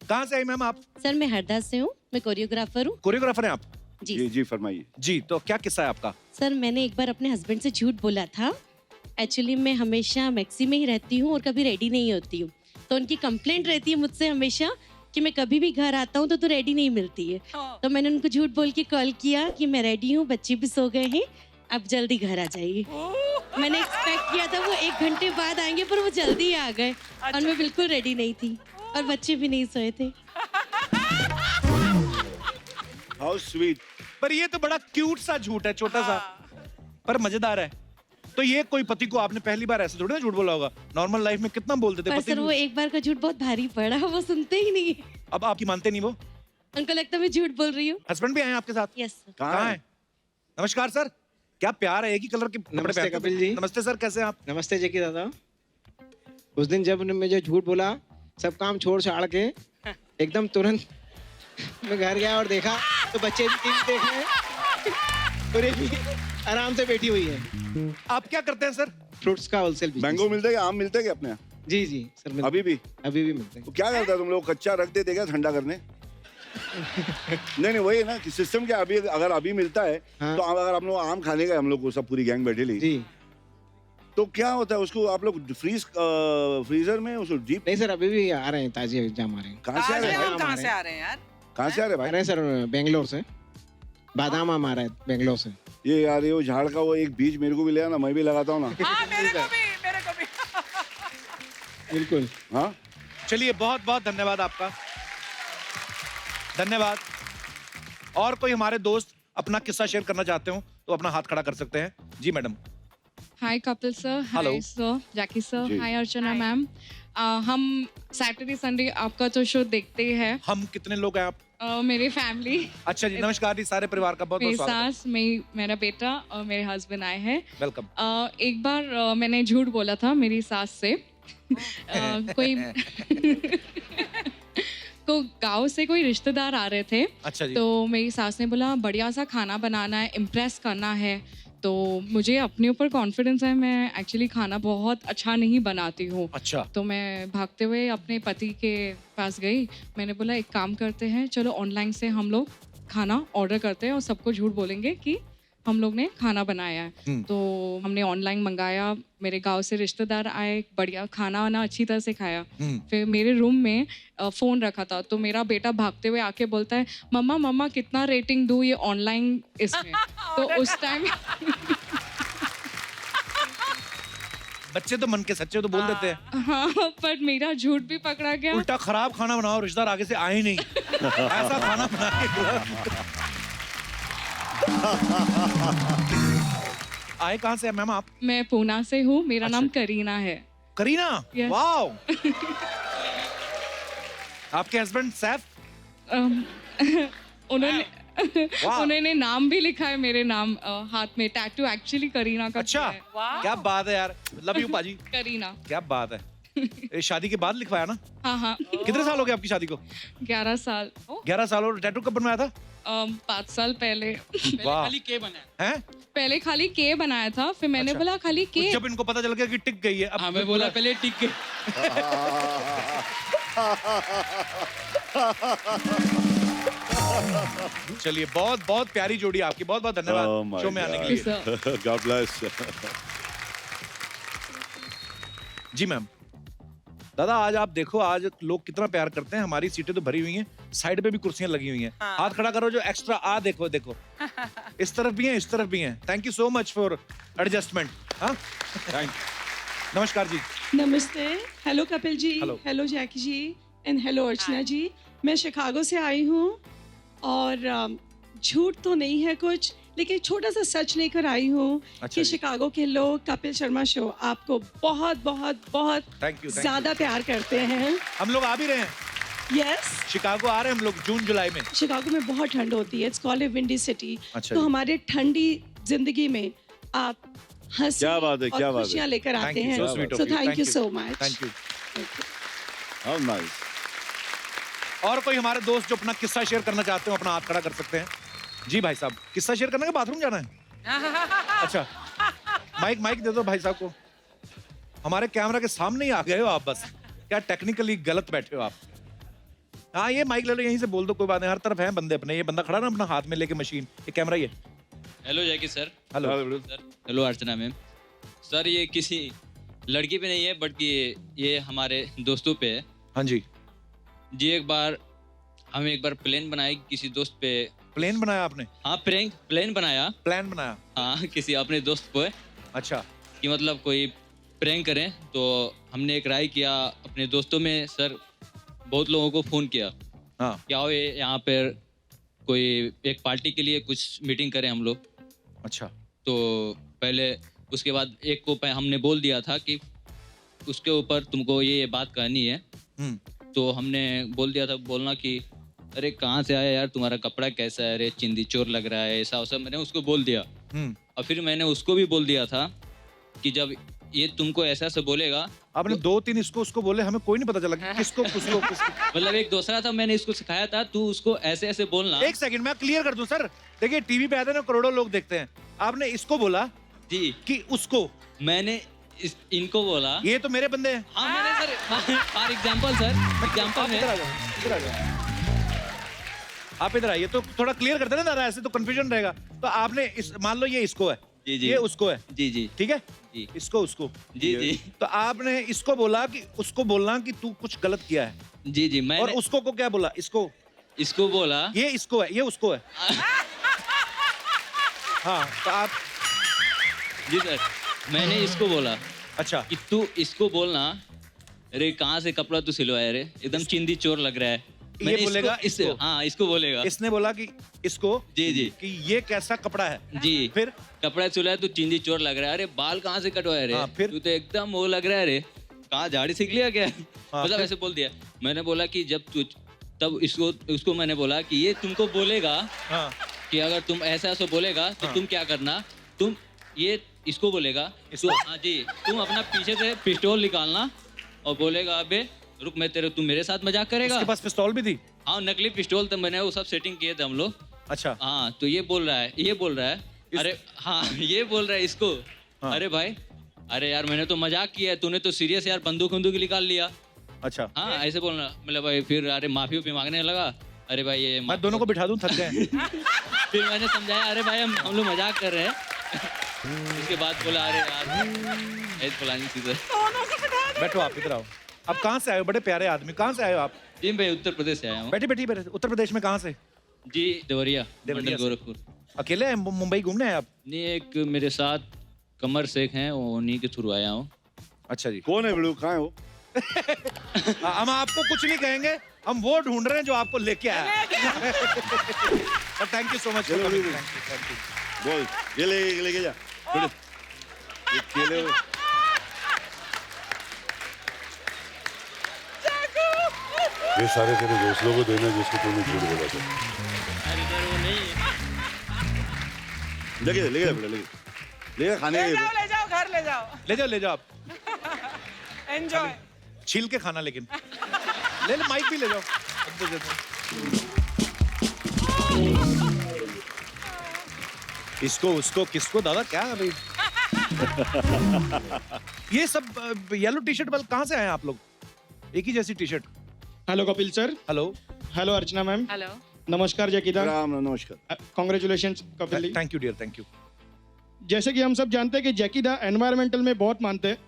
कहाँ से आई मैम आप? सर मैं हरदा से हूँ, मैं कोरियोग्राफर हूँ। कोरियोग्राफर हैं आप? जी जी फरमाइए। जी, तो क्या किस्सा है आपका? सर मैंने एक बार अपने हस्बैंड से झूठ बोला था। एक्चुअली मैं हमेशा मैक्सी में ही रहती हूँ और कभी रेडी नहीं होती हूँ, तो उनकी कंप्लेंट रहती है मुझसे हमेशा कि मैं कभी भी घर आता हूँ तो तू रेडी नहीं मिलती है। तो मैंने उनको झूठ बोल के कॉल किया कि मैं रेडी हूँ, बच्चे भी सो गए हैं, अब जल्दी घर आ जाइए। मैंने एक्सपेक्ट किया था वो 1 घंटे बाद आएंगे, पर वो जल्दी आ गए और मैं बिल्कुल रेडी नहीं थी और बच्चे भी नहीं सोए थे। How sweet. पर ये तो बड़ा क्यूट सा झूठ है, छोटा सा, पर मजेदार है। तो ये कोई पति को आपने पहली बार ऐसे थोड़ी ना झूठ बोला होगा, नॉर्मल लाइफ में कितना बोलते थे पर पति सर वो एक बार का झूठ बहुत भारी पड़ा, वो सुनते ही नहीं। अब आपकी मानते नहीं वो? उनको लगता है मैं झूठ बोल रही हूँ। हस्बैंड भी आए हैं आपके साथ? Yes sir. कहाँ है? नमस्कार सर, क्या प्यार है, एक ही कलर के कपड़े नमस्ते पहनते हो। कपिल जी। नमस्ते सर, कैसे हैं आप? नमस्ते जैकी दादा। उस दिन जब उन्होंने मुझे झूठ बोला, सब काम छोड़ छाड़ के एकदम तुरंत मैं घर गया और देखा तो बच्चे भी टीवी देख रहे हैं और एक भी आराम से बैठी हुई है। आप क्या करते हैं सर? फ्रूट्स का होलसेल बिजनेस। मैंगो मिलता है, आम मिलता है क्या अपने यहाँ? जी जी सर मिलता अभी भी? है। अभी भी मिलते हैं। तो क्या करता है तुम लोग, कच्चा रख देते क्या ठंडा करने? नहीं वही है ना कि सिस्टम क्या, अभी अगर अभी मिलता है हाँ। तो अगर हम लोग आम खाने का, हम लोग को सब पूरी गैंग बैठे ली, जी तो क्या होता है उसको आप लोग फ्रीजर में उसको डीप? नहीं सर, अभी भी आ रहे हैं, ताजे जाम आ रहे हैं। कहाँ से आ रहे हैं? कहाँ से आ रहे हैं यार? कहाँ से आ रहे आ भाई? रहे हैं सर बेंगलोर से। बादाम आम आ रहा है बेंगलोर से। ये यार ये वो झाड़ का वो एक बीज मेरे को भी ले आना, मैं भी लगाता हूँ ना। मेरे को भी। बिल्कुल। हाँ चलिए, बहुत बहुत धन्यवाद आपका, धन्यवाद। और कोई हमारे दोस्त अपना किस्सा शेयर करना चाहते हो तो अपना हाथ खड़ा कर सकते हैं। जी madam. Hi Kapil sir, Hello. Hi sir, Jackie sir, जी। Hi Archana ma'am. हम सैटरडे संडे आपका तो शो देखते हैं। हम कितने लोग हैं आप? मेरी फैमिली, अच्छा जी, नमस्कार जी, सारे परिवार का बहुत मेरी बहुत स्वागत सास, मेरा बेटा और मेरे हस्बैंड आए हैं। है। वेलकम। एक बार मैंने झूठ बोला था मेरी सास से। कोई को गांव से कोई रिश्तेदार आ रहे थे, अच्छा जी। तो मेरी सास ने बोला बढ़िया सा खाना बनाना है, इम्प्रेस करना है। तो मुझे अपने ऊपर कॉन्फिडेंस है, मैं एक्चुअली खाना बहुत अच्छा नहीं बनाती हूँ। अच्छा। तो मैं भागते हुए अपने पति के पास गई। मैंने बोला एक काम करते हैं, चलो ऑनलाइन से हम लोग खाना ऑर्डर करते हैं और सबको झूठ बोलेंगे कि हम लोग ने खाना बनाया है। तो हमने ऑनलाइन मंगाया, मेरे गांव से रिश्तेदार आए, बढ़िया खाना वाना अच्छी तरह से खाया। फिर मेरे रूम में फ़ोन रखा था, तो मेरा बेटा भागते हुए आके बोलता है, मम्मा मम्मा कितना रेटिंग दूँ ये ऑनलाइन इसमें। तो उस टाइम बच्चे तो मन के सच्चे तो बोल देते हैं। हाँ, पर मेरा झूठ भी पकड़ा गया। उल्टा खराब खाना बनाओ, रिश्तेदार आगे से आए नहीं, ऐसा खाना बना के खिलाओ। आए कहाँ से हैं मैम आप? मैं पूना से हूँ, मेरा नाम करीना है। करीना? Yes. वाओ। आपके हस्बैंड सैफ? उन्होंने वाह। उन्होंने नाम भी लिखा है मेरे नाम हाथ में, टैटू एक्चुअली करीना का अच्छा, किया है। क्या बात है यार, लव यू पाजी। करीना। क्या बात है। ये शादी के बाद लिखवाया ना? हाँ हाँ। कितने साल हो गए आपकी शादी को? 11 साल। 11 साल। और टैटू कब बनवाया था? 5 साल पहले। वाह। हैं? पहले खाली के बनाया था, फिर मैंने अच्छा। बोला खाली के। जब इनको पता चल गया कि टिक गई है, अब मैं बोला पहले टिक के। चलिए, बहुत बहुत प्यारी जोड़ी आपकी, बहुत बहुत Oh धन्यवाद my शो में आने के God. लिए। God bless. जी मैम। दादा आज आप देखो, आज लोग कितना प्यार करते हैं, हमारी सीटें तो भरी हुई हैं, साइड पे भी कुर्सियां लगी हुई हैं। हाथ खड़ा करो जो एक्स्ट्रा आ, देखो देखो, इस तरफ भी हैं, इस तरफ भी हैं। Thank you so much for adjustment. हाँ, नमस्कार जी। नमस्ते। Hello Kapil ji. Hello. Hello Jackie ji and hello Archana ji. मैं शिकागो से आई हूँ और झूठ तो नहीं है कुछ, लेकिन छोटा सा सच लेकर आई हूँ अच्छा कि जी। शिकागो के लोग कपिल शर्मा शो आपको बहुत बहुत बहुत थैंक यू। ज्यादा प्यार करते हैं। हम लोग आ भी रहे हैं, यस, शिकागो आ रहे हैं हम लोग जून जुलाई में। शिकागो में बहुत ठंड होती है, it's called a windy city. अच्छा तो जी। हमारे ठंडी जिंदगी में आप हंसी क्या बात है, क्या और बात है। खुशियाँ लेकर Thank आते you, हैं। so sweet of so you. Thank Thank you you. So much. Thank you. How nice. और कोई हमारे दोस्त जो अपना किस्सा शेयर करना चाहते हो, अपना हाथ खड़ा कर सकते हैं। जी भाई साहब, किस्सा शेयर करने का बाथरूम जाना है? अच्छा, माइक दे दो भाई साहब को। हमारे कैमरा के सामने ही आ गए हो आप, बस क्या टेक्निकली गलत बैठे हो आप। हाँ, ये माइक ले लो, यहीं से बोल दो, कोई बात नहीं, हर तरफ है बंदे अपने। ये बंदा खड़ा ना अपना हाथ में लेके मशीन, ये कैमरा ही है। Hello Jackie sir. Hello. Sir hello Archana ma'am. Sir ये किसी लड़की पे नहीं है, बट ये हमारे दोस्तों पे है। हाँ जी। जी एक बार प्लान बनाए किसी दोस्त पे। प्लेन बनाया आपने? हाँ, प्लान बनाया। प्लान बनाया? हाँ, किसी अपने दोस्त पे अच्छा। कि मतलब कोई प्रैंक करें। तो हमने एक राय किया अपने दोस्तों में, सर बहुत लोगों को फ़ोन किया। हाँ। क्या हो ये यहाँ पर कोई एक पार्टी के लिए कुछ मीटिंग करें हम लोग। अच्छा। तो पहले उसके बाद एक को हमने बोल दिया था कि उसके ऊपर तुमको ये बात कहनी है। तो हमने बोल दिया था, बोलना कि अरे कहाँ से आया यार, तुम्हारा कपड़ा कैसा है, अरे चिंदी चोर लग रहा है, ऐसा वैसा मैंने उसको बोल दिया। और फिर मैंने उसको भी बोल दिया था कि जब ये तुमको ऐसा से बोलेगा। आपने 2-3 इसको उसको बोले, हमें कोई नहीं पता चला कि किसको मतलब एक दूसरा था, मैंने इसको सिखाया था, तू उसको ऐसे ऐसे बोलना। एक सेकंड मैं क्लियर कर दूं सर, देखिए टीवी पे आते हैं ना, करोड़ों लोग देखते हैं। आपने इसको बोला जी कि उसको? मैंने इनको बोला। ये तो मेरे बंदे हैं। हाँ मैंने sir, for example sir, example है। आप इधर आइए, तो थोड़ा क्लियर करते ना दादा, ऐसे तो कंफ्यूजन रहेगा। तो आपने मान लो ये इसको है, जी जी, ये उसको है, जी जी ठीक है जी, इसको उसको, जी जी, तो आपने इसको बोला कि उसको बोलना कि तू कुछ गलत किया है। जी जी। मैं और उसको को क्या बोला? इसको बोला ये इसको है, ये उसको है। हाँ, तो आप जी सर, मैंने इसको बोला अच्छा कि तू इसको बोलना, अरे कहाँ से कपड़ा तू सिलवाया रे, एकदम चिंदी चोर लग रहा है। ये बोलेगा इसको? हाँ, इसको बोलेगा। इसने बोला कि इसको, जी जी, कि ये कैसा कपड़ा है। जी, फिर कपड़ा सिलवाया, तू चिंदी चोर लग रहा है, अरे बाल कहाँ से कटवाया रे, फिर तू तो एकदम वो लग रहा है रे, कहाँ झाड़ी सीख लिया क्या? मतलब ऐसे बोल दिया। मैंने बोला कि जब तू, तब उसको मैंने बोला कि ये तुमको बोलेगा कि अगर तुम ऐसा ऐसा बोलेगा तो तुम क्या करना, तुम ये इसको बोलेगा, हाँ जी, तुम अपना पीछे से पिस्टल निकालना और बोलेगा अबे रुक, मैं तेरे, तुम मेरे साथ मजाक करेगा। उसके पास पिस्तौल भी थी? हाँ, नकली पिस्टल, तो मैंने वो सब सेटिंग किए थे हम लोग। अच्छा। हाँ, तो ये बोल रहा है, अरे हाँ, ये बोल रहा है इसको, अरे भाई, अरे यार मैंने तो मजाक किया है, तूने तो सीरियस यार बंदूक निकाल लिया। अच्छा। हाँ, ऐसे बोलना, मतलब भाई फिर अरे माफी मांगने लगा। अरे भाई ये मैं दोनों को बिठा दूं, थक गए। फिर मैंने समझाया अरे भाई हम लोग मजाक कर रहे हैं। उसके बाद बोला अरे यार ऐसे फलानी चीज़ है। बैठो आप, इधर आओ। आप कहाँ से आए हो? बड़े प्यारे आदमी, कहाँ से आए हो आप? जी भाई उत्तर प्रदेश से आया हूँ। बैठी बैठी बैठी। उत्तर प्रदेश में कहाँ से? जी देवरिया, देवरिया मंडल से। गोरखपुर। अकेले हैं? मुंबई घूमने आए आप? नहीं, एक मेरे साथ कमर शेख हैं, उन्हीं के थ्रू आया हूँ। अच्छा जी। कौन है बिल्लू, कहाँ है वो? हम आपको कुछ नहीं कहेंगे, हम वो ढूंढ रहे हैं जो आपको लेके आया। Thank you so much. चलो, बोल, ये लेके जा। थोड़े- ये केले ये सारे तेरे दोस्तों को देना जिसको तूने झूठ बोला था। अरे सर वो नहीं। लेके जा खाने के लिए। ले जाओ घर ले जाओ। ले जाओ आप। एंजॉय। छील के खाना, लेकिन ले माइक भी ले जाओ। इसको उसको किसको दादा क्या अभी? ये सब येलो टी शर्ट वाले कहाँ से आए हैं आप लोग? एक ही जैसी T shirt. Hello Kapil sir. Hello. Hello Archana ma'am. Hello. नमस्कार जैकीदा। राम नमस्कार। Congratulation Kapil ji. Thank you dear, thank you. जैसे कि हम सब जानते हैं कि जैकीदा एनवायरमेंटल में बहुत मानते हैं,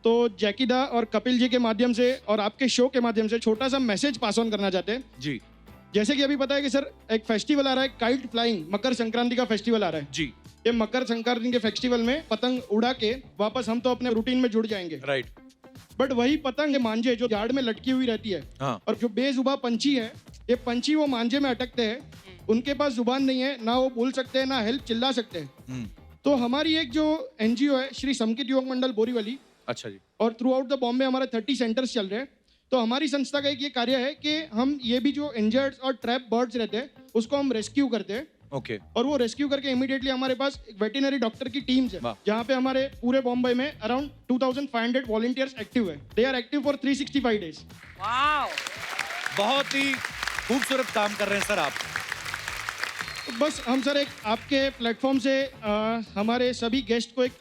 तो जैकीदा और कपिल जी के माध्यम से और आपके शो के माध्यम से छोटा सा मैसेज पास ऑन करना चाहते हैं। जी जैसे कि अभी पता है कि सर एक फेस्टिवल आ रहा है, काइट फ्लाइंग, मकर संक्रांति का फेस्टिवल आ रहा है। जी। ये मकर संक्रांति के फेस्टिवल में पतंग उड़ा के वापस हम तो अपने रूटीन में जुड़ जाएंगे, राइट। बट वही पतंग मांझे जो झाड़ में लटकी हुई रहती है, हाँ। और जो बेजुबान पंछी है, ये पंछी वो मांझे में अटकते हैं, उनके पास जुबान नहीं है, ना वो बोल सकते हैं, ना हेल्प चिल्ला सकते हैं। तो हमारी एक जो एनजीओ है श्री समकित युवक मंडल बोरीवली, अच्छा जी। और थ्रू आउट द बॉम्बे हमारे 30 सेंटर्स चल रहे हैं। तो हमारी संस्था का एक ये कार्य है कि हम ये भी जो इंजर्ड और ट्रैप बर्ड्स रहते हैं उसको हम रेस्क्यू करते हैं, ओके। और वो रेस्क्यू करके इमीडिएटली हमारे पास वेटरनरी डॉक्टर की टीम्स है, वाह। जहाँ पे हमारे पूरे बॉम्बे में अराउंड 2500 वॉलंटियर्स एक्टिव है। They are active for 365 days. बहुत ही खूबसूरत काम कर रहे हैं सर आप। बस हम सर एक आपके प्लेटफॉर्म से हमारे सभी गेस्ट को एक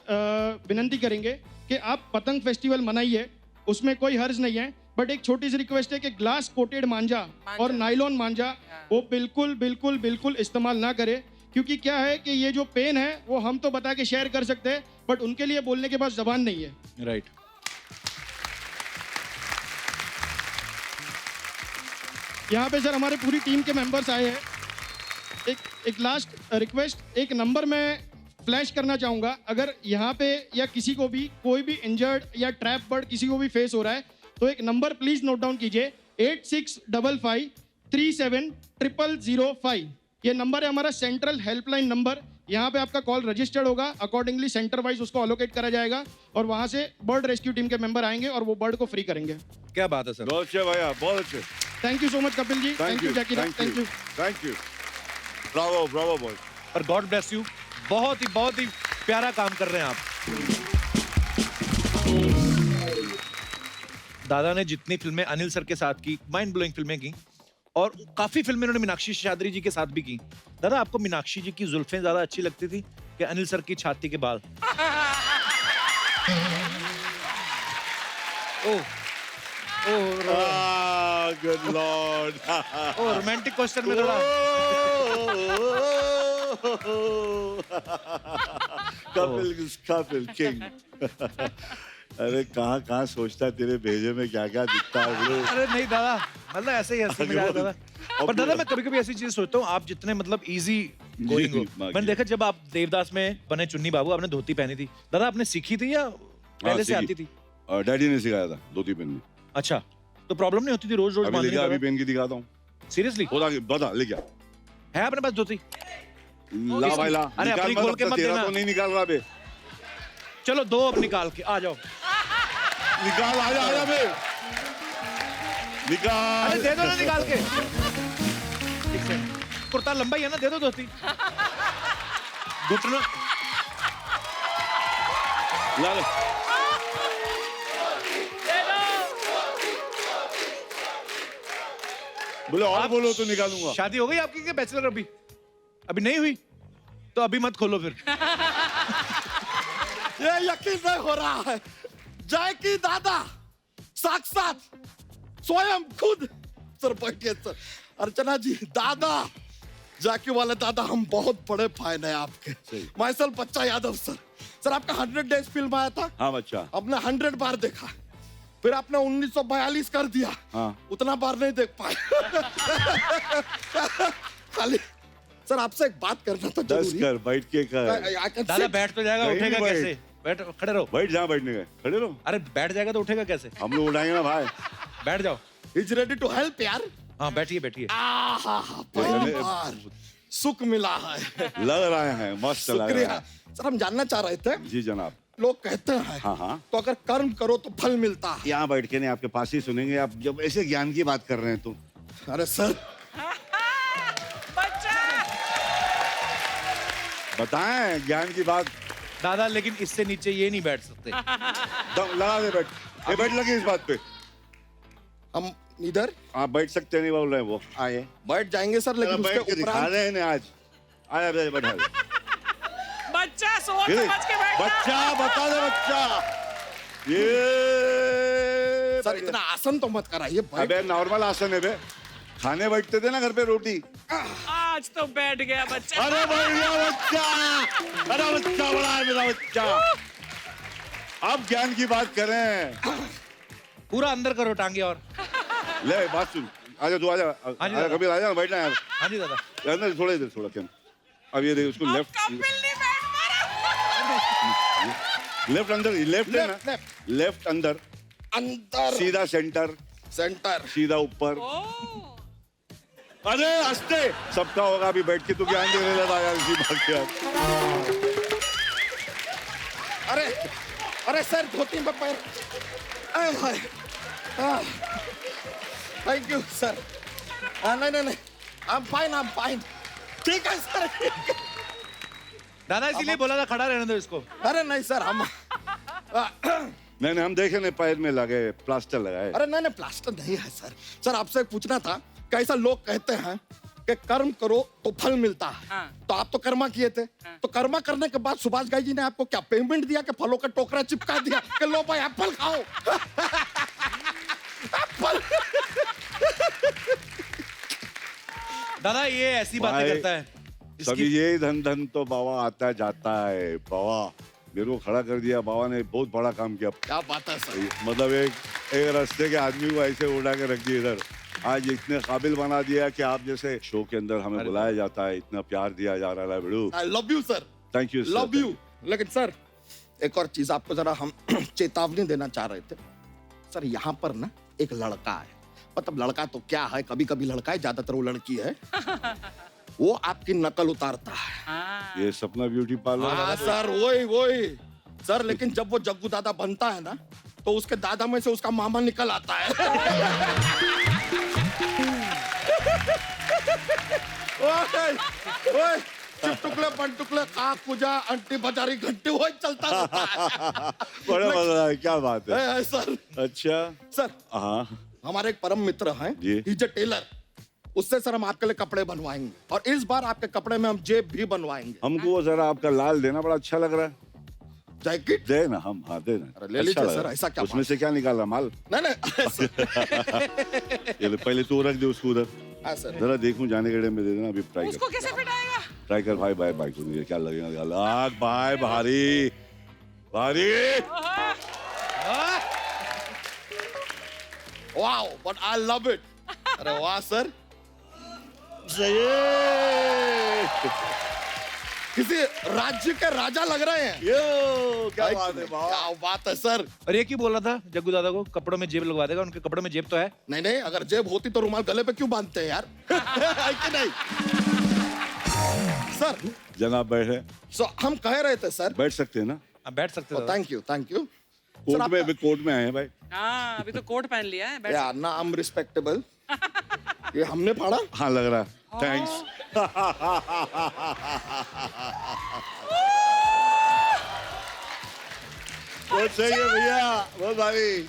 विनंती करेंगे कि आप पतंग फेस्टिवल मनाइए, उसमें कोई हर्ज नहीं है, बट एक छोटी सी रिक्वेस्ट है कि ग्लास कोटेड मांझा और नायलॉन मांझा वो बिल्कुल बिल्कुल बिल्कुल इस्तेमाल ना करें, क्योंकि क्या है कि ये जो पेन है वो हम तो बता के शेयर कर सकते हैं, बट उनके लिए बोलने के पास जबान नहीं है। राइट। यहाँ पे सर हमारे पूरी टीम के मेंबर्स आए हैं। एक लास्ट रिक्वेस्ट, एक नंबर मैं फ्लैश करना चाहूँगा, अगर यहाँ पे या किसी को भी कोई भी इंजर्ड या ट्रैप बर्ड किसी को भी फेस हो रहा है, तो एक नंबर प्लीज नोट डाउन कीजिए, 8655370005। ये नंबर है हमारा सेंट्रल हेल्पलाइन नंबर। यहाँ पे आपका कॉल रजिस्टर्ड होगा, अकॉर्डिंगली सेंटर वाइज उसको अलोकेट करा जाएगा, और वहाँ से बर्ड रेस्क्यू टीम के मेंबर आएंगे और वो बर्ड को फ्री करेंगे। क्या बात है सर। बहुत अच्छे भैया, बहुत अच्छे। Thank you so much Kapil ji. Thank you, Jackie, thank you. Thank you. Bravo bravo boy. और गॉड ब्लेस यू। बहुत ही प्यारा काम कर रहे हैं आप। दादा ने जितनी फिल्में अनिल सर के साथ की, माइंड ब्लोइंग फिल्में की, और काफी फिल्में उन्होंने मीनाक्षी शेषाद्री जी के साथ भी की। दादा आपको मीनाक्षी जी की जुल्फें ज्यादा अच्छी लगती थी कि अनिल सर की छाती के बाल? Oh good lord. Oh romantic question में थोड़ा। कपिल किंग। अरे कहाँ सोचता है, तेरे भेजे में क्या क्या दिखता है bro। अरे नहीं दादा, मतलब ऐसे ही हंसी मजाक दादा। पर दादा मैं कभी कभी ऐसी चीज सोचता हूँ, आप जितने मतलब इजी गोइंग हो। मैंने देखा जब आप देवदास में बने चुन्नी बाबू, आपने धोती पहनी थी, दादा आपने सीखी थी या पहले से आती थी? डैडी ने सिखाया था धोती पहननी। अच्छा, तो प्रॉब्लम नहीं होती थी रोज रोज अभी बांधने लेके अभी की? पहन के दिखाता हूँ। सीरियसली? बता ले क्या है अपने पास धोती? ला भाई ला। अरे निकाल अपनी मत, खोल के अब मत तेरा देना। तो नहीं निकाल रहा बे। चलो दो अब निकाल के आ जाओ। निकाल, आजा बे, निकाल। अरे दे दो ना निकाल के। एक सेकंड, कुर्ता लंबा ही है ना, दे दो धोती। घुटना ला ला। बोले और आप बोलो तो निकालूंगा। शादी हो गई आपकी क्या बैचलर अभी? अभी नहीं हुई तो अभी मत खोलो फिर। ये यकीन नहीं हो रहा है, जैकी दादा साक्षात स्वयं खुद सर बैठिए सर, अर्चना जी, दादा, जाकी वाले दादा, हम बहुत बड़े फैन है आपके। माई सेल्फ बच्चा यादव सर। सर आपका 100 डेज फिल्म आया था, हाँ बच्चा, हमने 100 बार देखा, फिर आपने 1942 कर दिया, हाँ उतना बार नहीं देख पाए। खाली सर आपसे एक बात करना था 10 जरूरी। कर, बैठ के कर। I can दादा sit. बैठ तो जाएगा, कहीं उठेगा भी बैठ। कैसे? बैठ, खड़े रहो। बैठ, जहाँ बैठने गए खड़े रहो। अरे बैठ जाएगा तो उठेगा कैसे? हम लोग उठाएंगे ना भाई। बैठ जाओ। He's ready to help यार। हाँ बैठिए बैठिए। पहली बार सुख मिला है। लग रहे हैं मस्त लग रहा शुक्रिया है। सर, हम जानना चाह रहे थे, जी जनाब। लोग कहते हैं हाँ हाँ, तो अगर कर्म करो तो फल मिलता है। यहाँ बैठ के नहीं, आपके पास ही सुनेंगे। आप जब ऐसे ज्ञान की बात कर रहे हैं तो अरे सर बताएं ज्ञान की बात। दादा लेकिन इससे नीचे ये नहीं बैठ सकते। दम लगा दे, बैठ। ये बैठ लगी इस बात पे। हम इधर आप बैठ सकते नहीं बोल रहे हैं वो। आए बैठ जाएंगे सर, लेकिन बैठ के उसके दिखा उपरांत रहे हैं आज। आया बैठा बच्चा सोच समझ के बैठना। बच्चा, बता दे बच्चा। ये सर इतना आसन तो मत कराइए। अबे नॉर्मल आसन है बे। खाने बैठते थे ना घर पे रोटी। आज तो बैठ गया बच्चा। अरे बढ़िया बच्चा, अरे बच्चा बड़ा है मेरा बच्चा। अब ज्ञान की बात करें। पूरा अंदर करो टांगे और। ले बात सुन, आजा तू आजा, हाँ जी आजा दादा। कभी आजा बैठना है। हाँ जी दादा। अंदर थोड़ा इधर थोड़ा क्या। अब ये देख उसको लेफ्ट लेफ्ट अंदर, लेफ्ट है ना, लेफ्ट अंदर, अंदर सीधा सेंटर, सेंटर, सीधा ऊपर। अरे हंसते सबका होगा। अभी बैठ के तू ज्ञान दे रहा था यार इसी बात पे। अरे अरे सर धोती में पैर। Thank you sir. नहीं नहीं नहीं, I'm fine। ठीक है सर। दादा इसीलिए बोला था खड़ा रहने दो इसको। अरे नहीं सर, हम नहीं हम देखे नहीं, पैर में लगे प्लास्टर लगाए। अरे नहीं प्लास्टर नहीं है सर। सर आपसे पूछना था, कैसा लोग कहते हैं कि कर्म करो तो फल मिलता है। तो आप तो कर्मा किए थे, तो कर्मा करने के बाद सुभाष गाई जी ने आपको क्या पेमेंट दिया कि फलों का टोकरा चिपका दिया कि लो भाई एप्पल खाओ? एप्पल। दादा ये ऐसी बातें भाई, करता है। सभी ये धन तो बाबा आता जाता है। बाबा मेरे को खड़ा कर दिया, बाबा ने बहुत बड़ा काम किया। क्या बात है सर। मतलब एक रास्ते के आदमी को ऐसे उड़ा के रख दिया इधर। आज इतने काबिल बना दिया कि आप जैसे शो के अंदर हमें बुलाया जाता है, इतना प्यार दिया जा रहा है। बिड़ू I love you sir. Thank you, love you. लेकिन सर एक और चीज आपको जरा हम चेतावनी देना चाह रहे थे। सर यहाँ पर ना एक लड़का है, मतलब लड़का तो क्या है, कभी कभी लड़का है, ज्यादातर वो लड़की है। वो आपकी नकल उतारता है। ये सपना ब्यूटी पार्लर। हाँ सर वही सर। लेकिन जब वो जग्गू दादा बनता है ना, तो उसके दादा में से उसका मामा निकल आता है। ओए चिपटुकले पंटुकले काक पूजा अंटी बाजारी घंटी वो चलता रहता है। बड़ा मजा है, क्या बात है। है सर। अच्छा सर हाँ, हमारे एक परम मित्र हैं, डीजे टेलर, उससे सर हम आपके लिए कपड़े बनवाएंगे, और इस बार आपके कपड़े में हम जेब भी बनवाएंगे। हमको वो जरा आपका लाल देना, बड़ा अच्छा लग रहा है। जैकेट दे ना हम, हाँ दे ना। अरे ले लीजिए सर, ऐसा क्या उसमें से क्या निकाला माल? नहीं ये पहले तू रख दे उसको उधर। हाँ सर। जरा देखूं, जाने के टाइम में दे देना। अभी ट्राई उसको कर, कैसे फिटाएगा? ट्राई कर भाई। बाय बाय को क्या लगेगा? लाग भाई, भारी भारी। Wow, but I love it. अरे वाह सर। किसी राज्य के राजा लग रहे हैं। यो क्या बात है, क्या बात है सर। और ये क्यों बोल रहा था जग्गू दादा को कपड़ों में जेब लगवा देगा? उनके कपड़ों में जेब तो है। नहीं, अगर जेब होती तो रुमाल गले पे क्यों बांधते हैं यार? है कि नहीं सर? जनाब बैठे। हम कह रहे थे सर, बैठ सकते हैं ना? आप बैठ सकते हो। थैंक यू कोर्ट में आए हैं भाई। हाँ अभी तो कोट पहन लिया है। या ना हम रिस्पेक्टेबल। ये हमने पढ़ा। हाँ लग रहा है। थैंक्स। बहुत सही है भैया, बहुत भारी।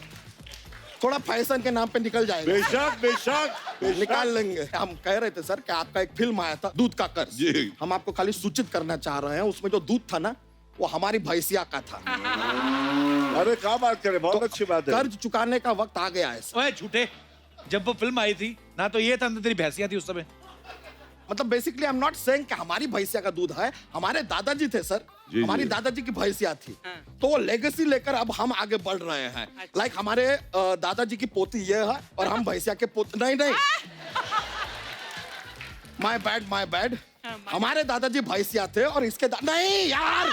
थोड़ा फैशन के नाम पे निकल जाएगा। बेशक निकाल लेंगे। हम कह रहे थे सर कि आपका एक फिल्म आया था, दूध का कर्ज। जी। हम आपको खाली सूचित करना चाह रहे हैं, उसमें जो दूध था ना, वो हमारी भैंसिया का था। अरे क्या बात करें, बहुत अच्छी बात है। कर्ज चुकाने का वक्त आ गया है सर। ओए झूठे, जब वो फिल्म आई थी ना तो ये था ना तेरी भैंसिया थी उस समय। मतलब basically I am not saying कि हमारी भैंसिया का दूध है, हमारे दादाजी थे सर, जी, हमारी जी। दादाजी की भैंसिया थी, तो वो लेगेसी लेकर अब हम आगे बढ़ रहे हैं। लाइक हमारे दादाजी की पोती ये है और हम भैंसिया के पोते नहीं माय बैड हमारे दादाजी भैंसिया थे और इसके नहीं यार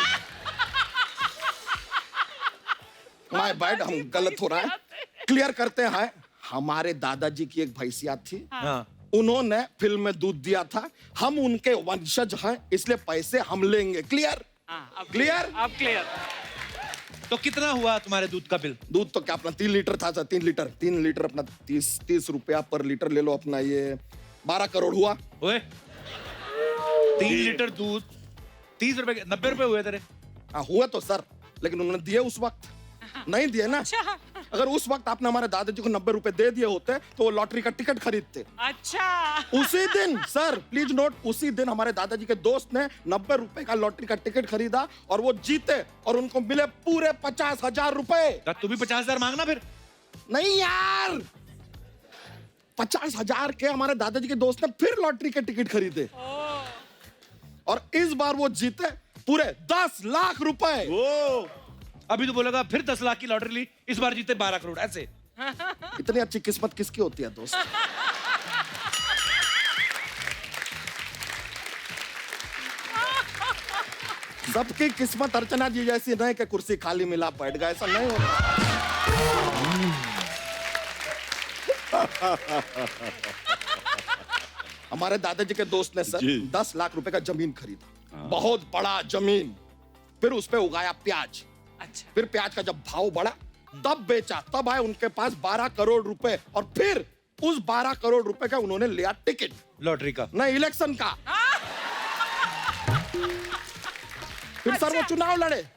माय बैड, हम गलत हो रहा है, क्लियर करते हैं। हमारे दादाजी की एक भैंसिया थी, उन्होंने फिल्म में दूध दिया था, हम उनके वंशज हैं, इसलिए पैसे हम लेंगे। क्लियर? क्लियर? अब क्लियर। तो कितना हुआ तुम्हारे दूध का बिल? दूध तो क्या अपना 3 लीटर था सर, 3 लीटर अपना 30 रुपया पर लीटर ले लो अपना, ये 12 करोड़ हुआ। ओए 3 लीटर दूध 30 रुपए 90 रुपए हुए तेरे? हाँ हुआ तो सर, लेकिन उन्होंने दिए उस वक्त नहीं दिए ना। अगर उस वक्त आपने हमारे दादाजी को 90 रुपए दे दिए होते तो वो लॉटरी का टिकट खरीदते। अच्छा। उसी दिन सर प्लीज नोट, उसी दिन हमारे दादाजी के दोस्त ने 90 रुपए का लॉटरी का टिकट खरीदा और वो जीते और उनको मिले पूरे 50,000 रुपए। तू भी 50,000 मांगना फिर। नहीं यार, 50,000 के हमारे दादाजी के दोस्त ने फिर लॉटरी के टिकट खरीदे और इस बार वो जीते पूरे 10 लाख रुपए। अभी तो बोलेगा फिर 10 लाख की लॉटरी ली, इस बार जीते 12 करोड़ ऐसे। इतनी अच्छी किस्मत किसकी होती है दोस्त? सबकी किस्मत अर्चना जी जैसी नहीं कि कुर्सी खाली मिला बैठ गया, ऐसा नहीं होता। हमारे दादाजी के दोस्त ने सर 10 लाख रुपए का जमीन खरीदा, बहुत बड़ा जमीन, फिर उस पे उगाया प्याज। अच्छा। फिर प्याज का जब भाव बढ़ा तब बेचा, तब आए उनके पास 12 करोड़ रुपए और फिर उस 12 करोड़ रुपए का उन्होंने लिया टिकट, लॉटरी का नहीं इलेक्शन का। फिर सर वो चुनाव लड़े,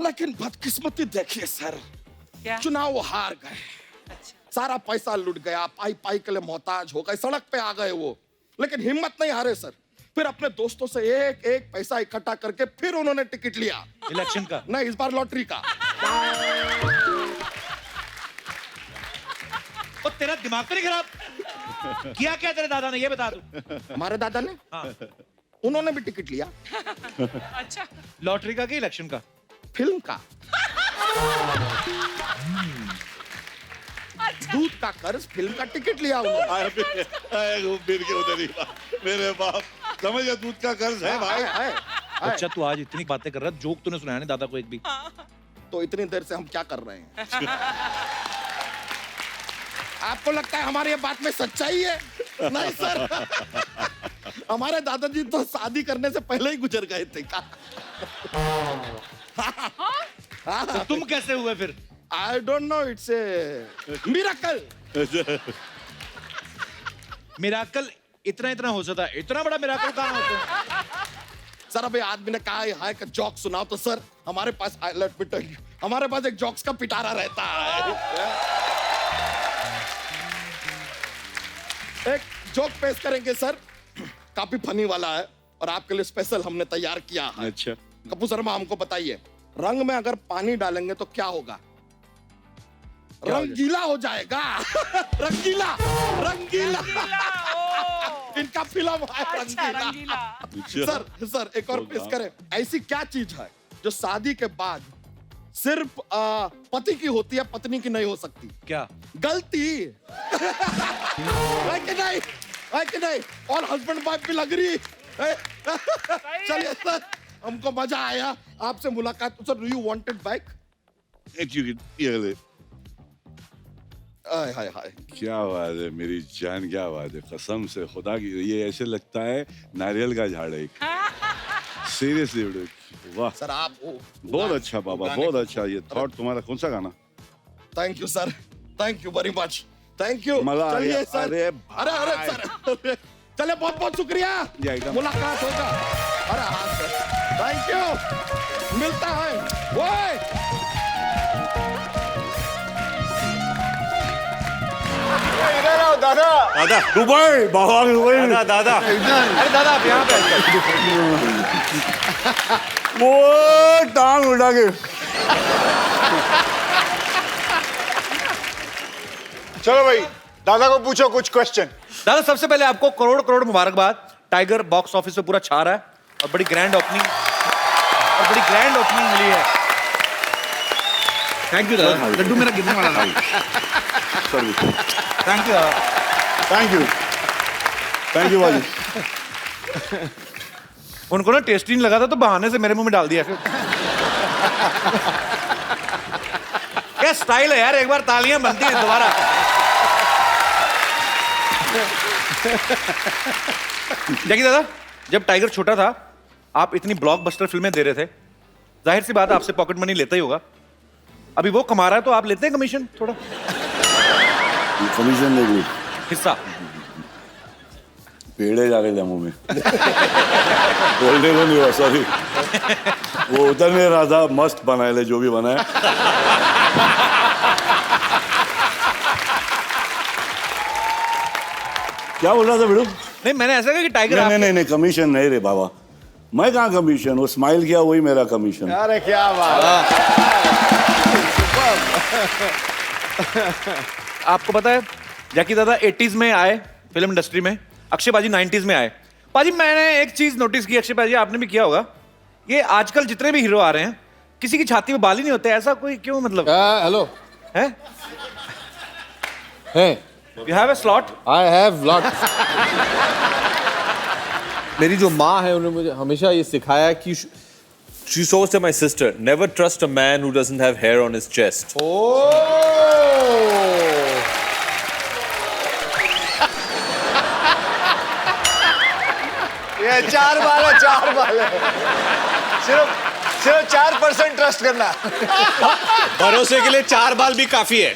लेकिन बदकिस्मती देखिए सर, चुनाव वो हार गए। सारा पैसा लुट गया, पाई पाई के लिए मोहताज हो गए, सड़क पे आ गए वो, लेकिन हिम्मत नहीं हारे सर। फिर अपने दोस्तों से एक एक पैसा इकट्ठा करके फिर उन्होंने टिकट लिया इलेक्शन का, नहीं इस बार लॉटरी का। और तेरा दिमाग तो नहीं खराब? किया क्या तेरे दादा ने, ये बता तू। हमारे दादा ने उन्होंने भी टिकट लिया। अच्छा। लॉटरी का कि इलेक्शन का? फिल्म का। दूध का कर्ज, फिल्म का टिकट लिया उन्होंने। फिर के उधर ही मेरे बाप समझ गया, दूध का कर्ज है भाई। अच्छा तू आज इतनी बातें कर रहा है, जोक तूने सुनाया नहीं दादा को एक भी। तो इतनी देर से हम क्या कर रहे हैं? आपको लगता है हमारी ये बात में सच्चाई है? नहीं सर, हमारे दादाजी तो शादी करने से पहले ही गुजर गए थे। तो तुम कैसे हुए फिर? I don't know, it's a miracle. Miracle इतना इतना हो सकता है, इतना बड़ा मिराकल कहाँ होता है? सर अभी आदमी ने कहा है कि जोक सुनाओ, तो सर हमारे पास लेट मी टेल यू, हमारे पास एक जोक्स का पिटारा रहता है। एक जोक पेश करेंगे सर, काफी फनी वाला है और आपके लिए स्पेशल हमने तैयार किया है। अच्छा कपूर शर्मा हमको बताइए, रंग में अगर पानी डालेंगे तो क्या होगा? रंगीला हो जाएगा। रंगीला रंगीला इनका फिल्म है रंगीला। सर एक और पेश करें, ऐसी क्या चीज है जो शादी के बाद सिर्फ पति की होती है, पत्नी की नहीं हो सकती? क्या? गलती। है कि नहीं? है कि नहीं? और हस्बैंड वाइफ भी लग रही। चलिए सर, हमको मजा आया आपसे मुलाकात। Sir do you want it back? हाय हाय हाय, क्या बात है मेरी जान, क्या बात है, कसम से खुदा की, ये ऐसे लगता है नारियल का झाड़ है। सीरियसली वाह सर आप बहुत अच्छा बाबा, बहुत अच्छा। ये थॉट तुम्हारा कौन सा गाना? Thank you sir, thank you very much, thank you. मजा आ गया। सर अरे सर चले, बहुत बहुत शुक्रिया, मुलाकात होगा। अरे हाँ सर, थैंक यू, मिलता है। ओए इधर आओ दादा। दादा दुबई, बाबा दुबई। दादा दादा, अरे दादा आप यहाँ पे वो टांग उठा के चलो भाई, दादा को पूछो कुछ क्वेश्चन। दादा सबसे पहले आपको करोड़ करोड़ मुबारकबाद। टाइगर बॉक्स ऑफिस पे पूरा छा रहा है और बड़ी ग्रैंड ओपनिंग मिली है। थैंक यू दादा। लड्डू मेरा गिरने वाला था। थैंक यू दादा। थैंक यू भाजी। उनको ना टेस्टी नहीं लगा था तो बहाने से मेरे मुंह में डाल दिया फिर। क्या स्टाइल है यार, एक बार तालियां बनती हैं दोबारा। जैकी दादा, जब टाइगर छोटा था आप इतनी ब्लॉकबस्टर फिल्में दे रहे थे, जाहिर सी बात है आपसे पॉकेट मनी लेता ही होगा। अभी वो कमा रहा है तो आप लेते हैं कमीशन थोड़ा? कमीशन नहीं, हिस्सा पेड़े जाके दे मुंह में। बोलने को नहीं हुआ, सॉरी। वो उतर नहीं रहा था, मस्त बनाए ले जो भी बनाए। क्या बोल रहा था बेटू? नहीं मैंने ऐसा कहा कि टाइगर नहीं कमीशन नहीं रे बाबा, मैं कहाँ कमीशन, वो स्माइल किया वही मेरा कमीशन। अरे क्या बात। आपको पता है जैकी दादा 80s में आए फिल्म इंडस्ट्री में, अक्षय पाजी 90s में आए। पाजी मैंने एक चीज नोटिस की, अक्षय पाजी आपने भी किया होगा, ये आजकल जितने भी हीरो आ रहे हैं किसी की छाती में बाल ही नहीं होते, ऐसा कोई क्यों? मतलब हेलो है you have a slot? I have lot. मेरी जो माँ है उन्होंने मुझे हमेशा ये सिखाया कि she says to my sister, never trust a man who doesn't have hair on his chest. ये 4 बाल है, 4 बाल है। सिर्फ 4% ट्रस्ट करना। भरोसे के लिए 4 बाल भी काफी है।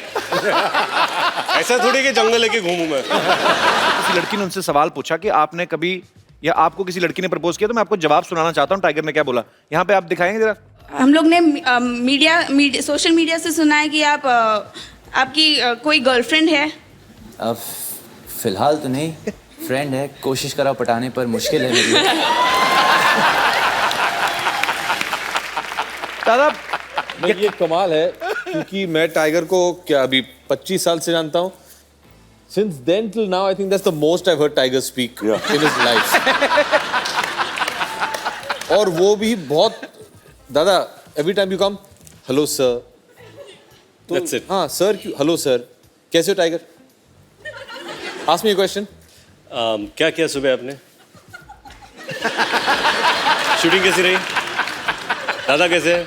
ऐसा थोड़ी कि जंगल लेके घूमूं मैं। किसी लड़की ने उनसे सवाल पूछा कि आपने कभी या आपको किसी लड़की ने प्रपोज किया, तो मैं आपको जवाब सुनाना चाहता हूँ टाइगर ने क्या बोला। यहाँ पे आप दिखाएंगे जरा। हम लोग ने सोशल मीडिया से सुना है कि आपकी कोई गर्लफ्रेंड है। फिलहाल तो नहीं, फ्रेंड है, कोशिश करा पटाने पर मुश्किल है मेरी। दादा ये कमाल है क्योंकि मैं टाइगर को क्या अभी 25 साल से जानता हूँ। Since then till now, I think that's the most I've heard Tiger speak in his life. और वो भी बहुत दादा, every time you come, hello sir. That's it. हाँ sir, hello sir. कैसे हो tiger? Ask me a question. क्या किया सुबह आपने? शूटिंग कैसी रही? दादा कैसे है?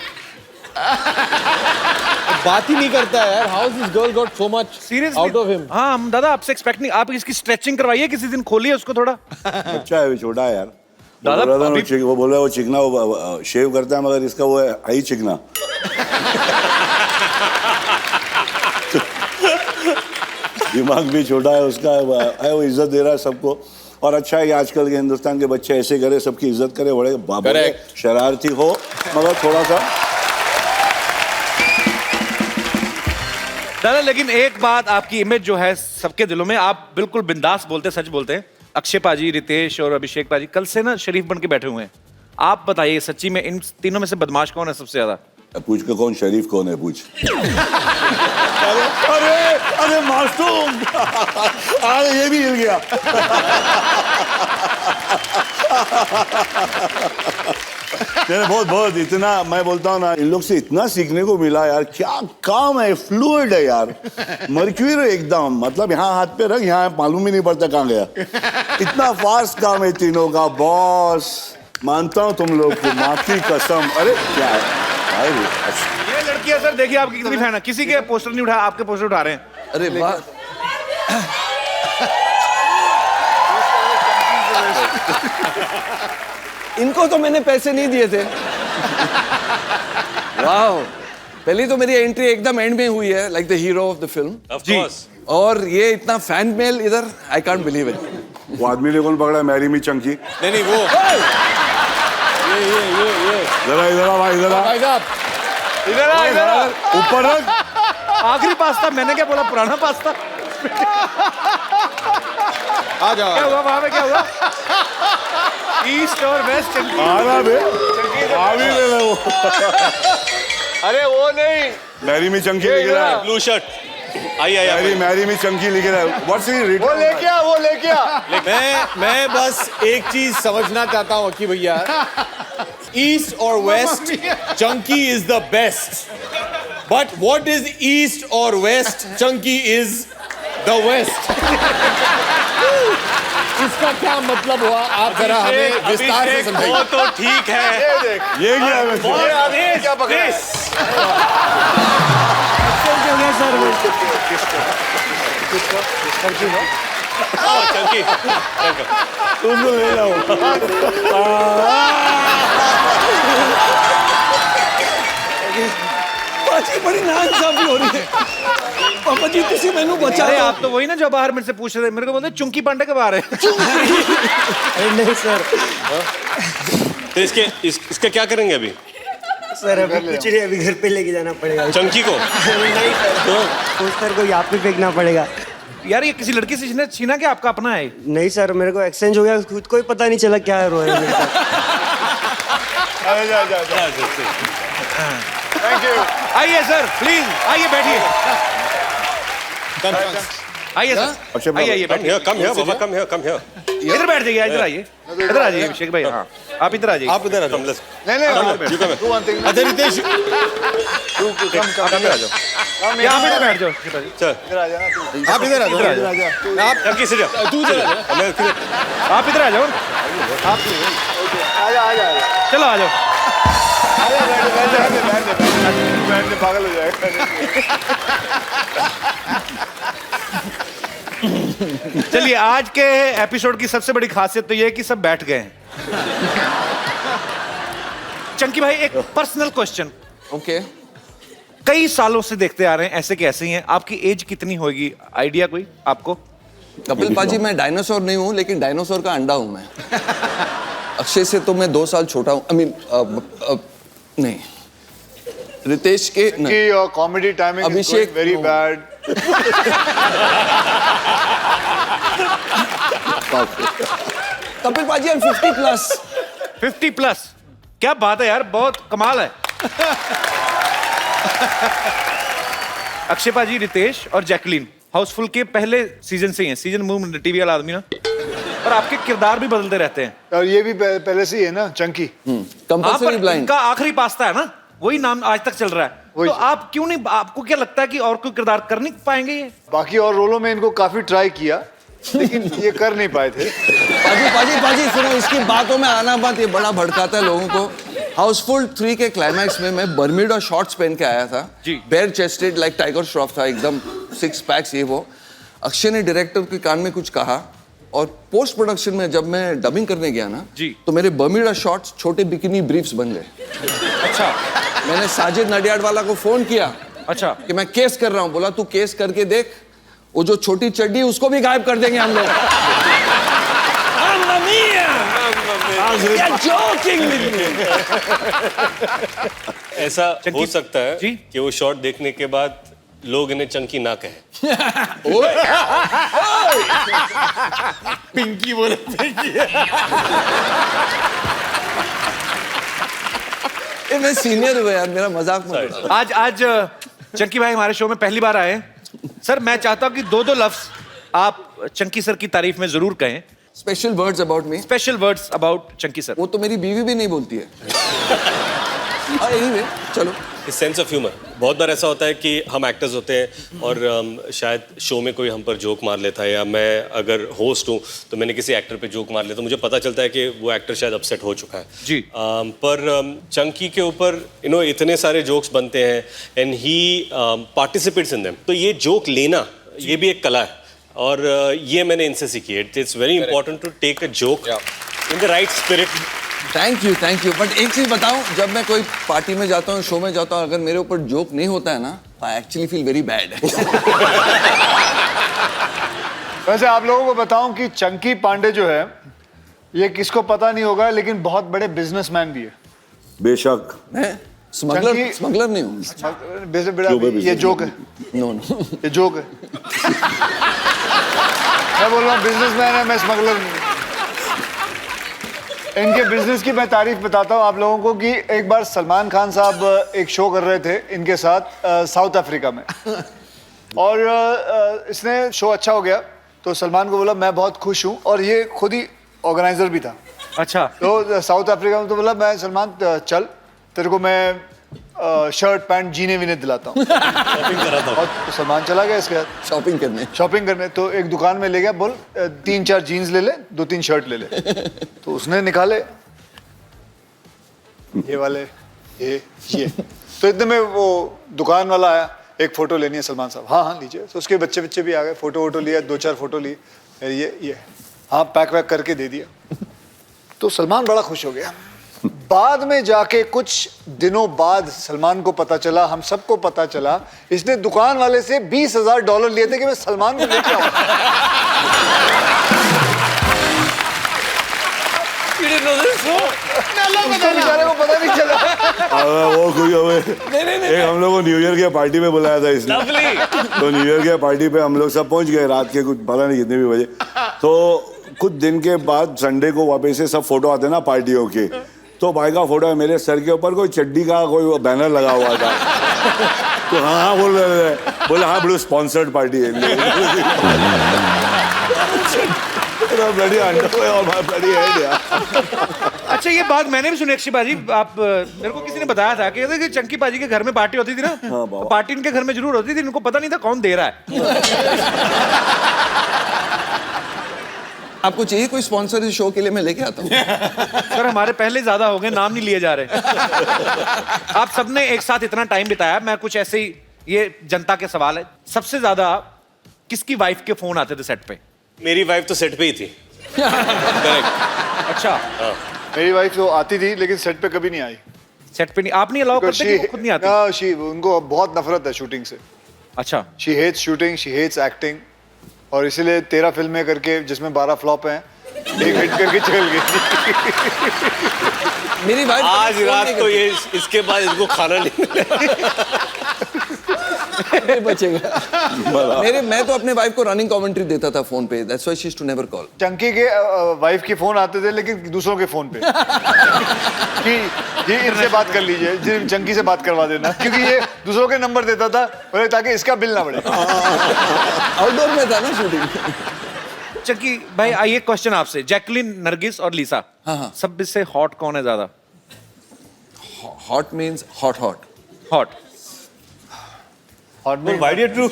बात ही नहीं करता है यार। How has this girl got so much out of him? हाँ हम दादा आपसे एक्सपेक्ट नहीं, आप इसकी स्ट्रेचिंग करवाइए किसी दिन, खोलिए उसको थोड़ा। अच्छा है, छोटा है यार। दादा वो बोल रहा है वो चिकना, वो शेव करता है मगर इसका वो है हाई चिकना। दिमाग भी छोटा है उसका, है वो इज्जत दे रहा है सबको। और अच्छा है कि आजकल के हिंदुस्तान के बच्चे ऐसे करे, सबकी इज्जत करे, बड़े बाबा शरारती हो मगर थोड़ा सा। दादा लेकिन एक बात, आपकी इमेज जो है सबके दिलों में, आप बिल्कुल बिंदास बोलते, सच बोलते हैं। अक्षय पाजी, रितेश और अभिषेक पाजी कल से ना शरीफ बन के बैठे हुए हैं। आप बताइए सच्ची में इन तीनों में से बदमाश कौन है सबसे ज्यादा? पूछ के कौन शरीफ कौन है पूछ। अरे मासूम, अरे ये भी हिल गया। बहुत इतना मैं बोलता हूँ ना, इन लोग से इतना सीखने को मिला यार। क्या काम है, फ्लूइड है यार, मर्क्यूरी एकदम। मतलब यहाँ हाथ पे रख, यहाँ मालूम ही नहीं पड़ता कहाँ गया। इतना फास्ट काम है तीनों का। बॉस मानता हूँ तुम लोग को, माँ की कसम। अरे क्या है ये लड़कियां सर, देखिए आपकी कितनी फैन है। किसी के पोस्टर नहीं उठाया, आपके पोस्टर उठा रहे हैं। अरे वाह। इनको तो मैंने पैसे नहीं दिए थे। वाह, पहली तो मेरी एंट्री एकदम एंड में हुई है, like the hero of the film. Of course. और ये इतना फैन मेल इधर, आई कांट बिलीव इट। वो आदमी ने कौन पकड़ा? Marry me Chunky. नहीं वो ये जरा इधर आ भाई, इधर आ भाई साहब, इधर आ, इधर आ। ऊपर रख। आखिरी पास्ता, मैंने क्या बोला, पुराना पास्ता। आ जाओ। क्या हुआ वहां पे, क्या हुआ? ईस्ट और वेस्ट चंकी। आ रहा बे, आ भी ले लो। अरे वो नहीं, मैरी मी चंकी लेके जा। Blue shirt. आइए मैरी में चंकी लिखे रहा है। व्हाट्स ही वो लेके आ मैं बस एक चीज समझना चाहता हूँ कि भैया, ईस्ट और west, Chunky is the best, but what is east और west, Chunky is the west. इसका क्या मतलब हुआ, आप जरा हमें विस्तार से समझाइए। वो तो ठीक है, ये देख, ये क्या है वैसे? ये आदमी क्या पकड़ा है? चंकी तुम तो ले जाओ। पाजी बड़ी नाइंसाफी हो रही है। पापा जी किसी मैनू बचा अरे दो। आप तो वही ना जो बाहर मेरे से पूछ रहे थे, मेरे को बोलते चुंकी पांडे के बाहर है। नहीं सर। तो इसके क्या करेंगे अभी? सर अभी कुछ नहीं, अभी घर पे लेके जाना पड़ेगा चंकी को। नहीं सर, पोस्टर को यहाँ पे फेंकना पड़ेगा। यार ये किसी लड़की से छीना क्या, आपका अपना है? नहीं सर, मेरे को एक्सचेंज हो गया, खुद को ही पता नहीं चला क्या रोया मेरे साथ। Thank you. आइए सर, प्लीज आइए, बैठिए। आइए सर, आइए बैठिए। कम है बाबा, कम है। इधर बैठ जाइए, इधर आइए, इधर आ जाइए अभिषेक भाई। हाँ आप इधर आ जाइए। आप इधर आ जाओ। नहीं तू वन थिंग। अच्छा रितेश, तू कम इधर आ जाओ, यहाँ पे बैठ जाओ। चल इधर आ जाना तू। आप इधर आ जाओ। इधर आ जा। आप चंकी से जा। तू इधर आ जा। आप इधर आ जाओ, आ जा। चलो आ जाओ। बैठ दे, पागल हो जाएगा। चलिए, आज के एपिसोड की सबसे बड़ी खासियत तो ये है कि सब बैठ गए हैं। चंकी भाई, एक पर्सनल क्वेश्चन। ओके। कई सालों से देखते आ रहे हैं, ऐसे कैसे ही हैं। आपकी एज कितनी होगी, आइडिया कोई आपको? कपिल पाजी, मैं डायनासोर नहीं हूँ, लेकिन डायनासोर का अंडा हूँ मैं। अक्षय से तो मैं 2 साल छोटा हूँ। आई मीन नहीं, रितेश के कि your comedy timing is going very bad. Kapil पाजी, आई एम 50 प्लस। 50 प्लस, क्या बात है यार, बहुत कमाल है। अक्षय पाजी, रितेश और जैकलीन हाउसफुल के पहले सीजन से ही हैं। सीजन मूव टीवी वाला आदमी ना, और आपके किरदार भी बदलते रहते हैं। और ये भी पहले से ही है ना, चंकी। Compulsory blind. इनका आखिरी पास्ता है ना, वही नाम आज तक चल रहा है। तो आप क्यों नहीं, आपको क्या लगता है कि और कोई किरदार कर नहीं पाएंगे ये? बाकी और रोलों में इनको काफी ट्राई किया, लेकिन ये कर नहीं पाए थे। पाजी सुनो, इसकी बातों में आना बात ये बड़ा भड़काता है लोगों को। हाउसफुल 3 के क्लाइमैक्स में मैं बर्म्यूडा शॉर्ट्स पहन के आया था, bare chested like Tiger Shroff था, एकदम 6 पैक्स ये वो। अक्षय ने डायरेक्टर के कान में कुछ कहा, और पोस्ट प्रोडक्शन में जब मैं डबिंग करने गया ना, तो मेरे बर्म्यूडा शॉर्ट्स छोटे बिकिनी ब्रीफ्स बन गए। अच्छा। मैंने साजिद नडियाड वाला को फोन किया, अच्छा, कि मैं केस कर रहा हूँ। बोला तू केस करके देख, वो जो छोटी चड्डी उसको भी गायब कर देंगे हम लोग। ऐसा हो सकता है कि वो शॉट देखने के बाद लोग इन्हें चंकी ना कहें। पिंकी बोले, पिंकी। मैं सीनियर हुआ यार, मेरा मजाक मत उड़ाओ। आज चंकी भाई हमारे शो में पहली बार आए हैं। सर, मैं चाहता हूँ कि 2 लफ्ज आप चंकी सर की तारीफ में जरूर कहें। Special words about me. Special words about Chunky sir. वो तो मेरी बीवी भी नहीं बोलती है। anyway, चलो। सेंस ऑफ ह्यूमर, बहुत बार ऐसा होता है कि हम एक्टर्स होते हैं और शायद शो में कोई हम पर जोक मार लेता है, या मैं अगर होस्ट हूँ तो मैंने किसी एक्टर पे जोक मार लेता, तो मुझे पता चलता है कि वो एक्टर शायद अपसेट हो चुका है जी। पर चंकी के ऊपर इतने सारे जोक्स बनते हैं and he participates in them, तो ये जोक लेना ये भी एक कला है, और ये मैंने इनसे सीखी है। It's very important to take a joke in the right spirit. Thank you. But एक चीज बताऊं, जब मैं कोई पार्टी में जाता हूँ, शो में जाता हूँ, अगर मेरे ऊपर जोक नहीं होता है ना, I actually feel very bad. वैसे आप लोगों को बताऊं कि चंकी पांडे जो है, ये किसको पता नहीं होगा, लेकिन बहुत बड़े बिजनेसमैन भी है। बेशक। मैं स्मगलर नहीं हूँ। ये जोक है। नो, ये जोक है। मैं बोल रहा हूँ बिजनेसमैन है, मैं स्मगलर नहीं। इनके बिजनेस की मैं तारीफ बताता हूँ आप लोगों को कि एक बार सलमान खान साहब एक शो कर रहे थे इनके साथ साउथ अफ्रीका में। और इसने शो अच्छा हो गया तो सलमान को बोला मैं बहुत खुश हूँ, और ये खुद ही ऑर्गेनाइजर भी था। अच्छा। तो साउथ अफ्रीका में तो बोला मैं सलमान चल तेरे को मैं शर्ट पैंट जीने वीने दिलाता हूँ। शॉपिंग कराता हूँ। और तो सलमान चला गया इसके साथ शॉपिंग करने। तो एक दुकान में ले गया, बोल 3-4 जीन्स ले ले, 2-3 शर्ट ले ले। तो उसने निकाले ये वाले, ये तो इतने में वो दुकान वाला आया, एक फोटो लेनी है सलमान साहब। हाँ लीजिए। तो उसके बच्चे भी आ गए, फोटो लिया, 2-4 फोटो ली, ये हाँ पैक वैक करके दे दिया। तो सलमान बड़ा खुश हो गया। बाद में जाके कुछ दिनों बाद सलमान को पता चला, हम सबको पता चला, इसने दुकान वाले से $20,000 लिए थे कि मैं सलमान को लेके आऊं। बेचारे को पता नहीं चला। वो एक हम लोग को न्यू ईयर के पार्टी में बुलाया था इसने। तो न्यू ईयर के पार्टी पे हम लोग सब पहुंच गए रात के कुछ पता नहीं कितने भी बजे। तो कुछ दिन के बाद संडे को वापस से सब फोटो आते ना पार्टियों के, तो भाई का फोटो है, मेरे सर के ऊपर कोई चड्डी का कोई बैनर लगा हुआ था। तो हाँ बोल रहे, बोले हाँ बड़ो स्पॉन्सर्ड पार्टी है। अच्छा ये बात मैंने भी सुनी अक्षय बाजी, आप मेरे को किसी ने बताया था कि चंकी बाजी के घर में पार्टी होती थी ना, तो पार्टी इनके घर में जरूर होती थी, इनको पता नहीं था कौन दे रहा है। आपको चाहिए कोई स्पॉन्सर इस शो के लिए? मैं लेके आता हूँ। सर हमारे पहले ज्यादा हो गए, नाम नहीं लिए जा रहे। आप सबने एक साथ इतना टाइम बिताया, मैं कुछ ऐसे ही, ये जनता के सवाल है, सबसे ज्यादा किसकी वाइफ के फोन आते थे सेट पे? मेरी वाइफ तो सेट पे ही थी। अच्छा। मेरी वाइफ तो आती थी लेकिन सेट पे कभी नहीं आई। सेट पे नहीं, आप नहीं अलाउ करते कि वो खुद नहीं आती? उनको बहुत नफरत है शूटिंग से। अच्छा। She hates shooting, she hates acting, और इसीलिए 13 फिल्में करके जिसमें 12 फ्लॉप हैं, एक हिट करके चल गई। मेरी वाइफ आज रात को ये इसके बाद इसको खाना नहीं बचेगा। मैं तो अपने वाइफ को रनिंग कमेंट्री देता था फोन पे, that's why she used to never call. Chunky के वाइफ के फोन आते थे लेकिन दूसरों के फोन पे कि ये इनसे बात कर लीजिए, चंकी से बात करवा देना, क्योंकि ये दूसरों के नंबर देता था ताकि इसका बिल ना बढ़े। आउटडोर में था ना शूटिंग। चंकी भाई आइए क्वेश्चन आपसे, जैकलिन, नरगिस और लीसा, सब से हॉट कौन है ज्यादा? Hot means hot hot hot hot means why do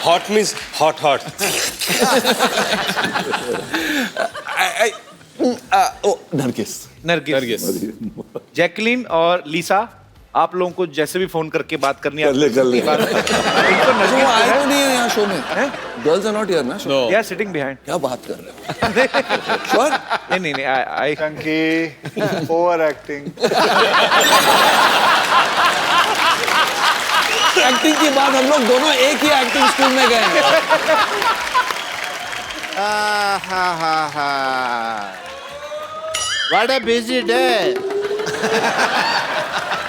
hot means hot hot. Nargis. Jacqueline और लीसा, आप लोगों को जैसे भी फोन करके बात करनी है, कर ले। वो आए तो नहीं है यहाँ शो में। गर्ल्स आर नॉट हियर ना show. They are sitting behind. क्या बात कर रहे हो? श्योर? नहीं I Chunky over acting. Acting की बात, हम लोग दोनों एक ही एक्टिंग स्कूल में गए हैं। What a busy day.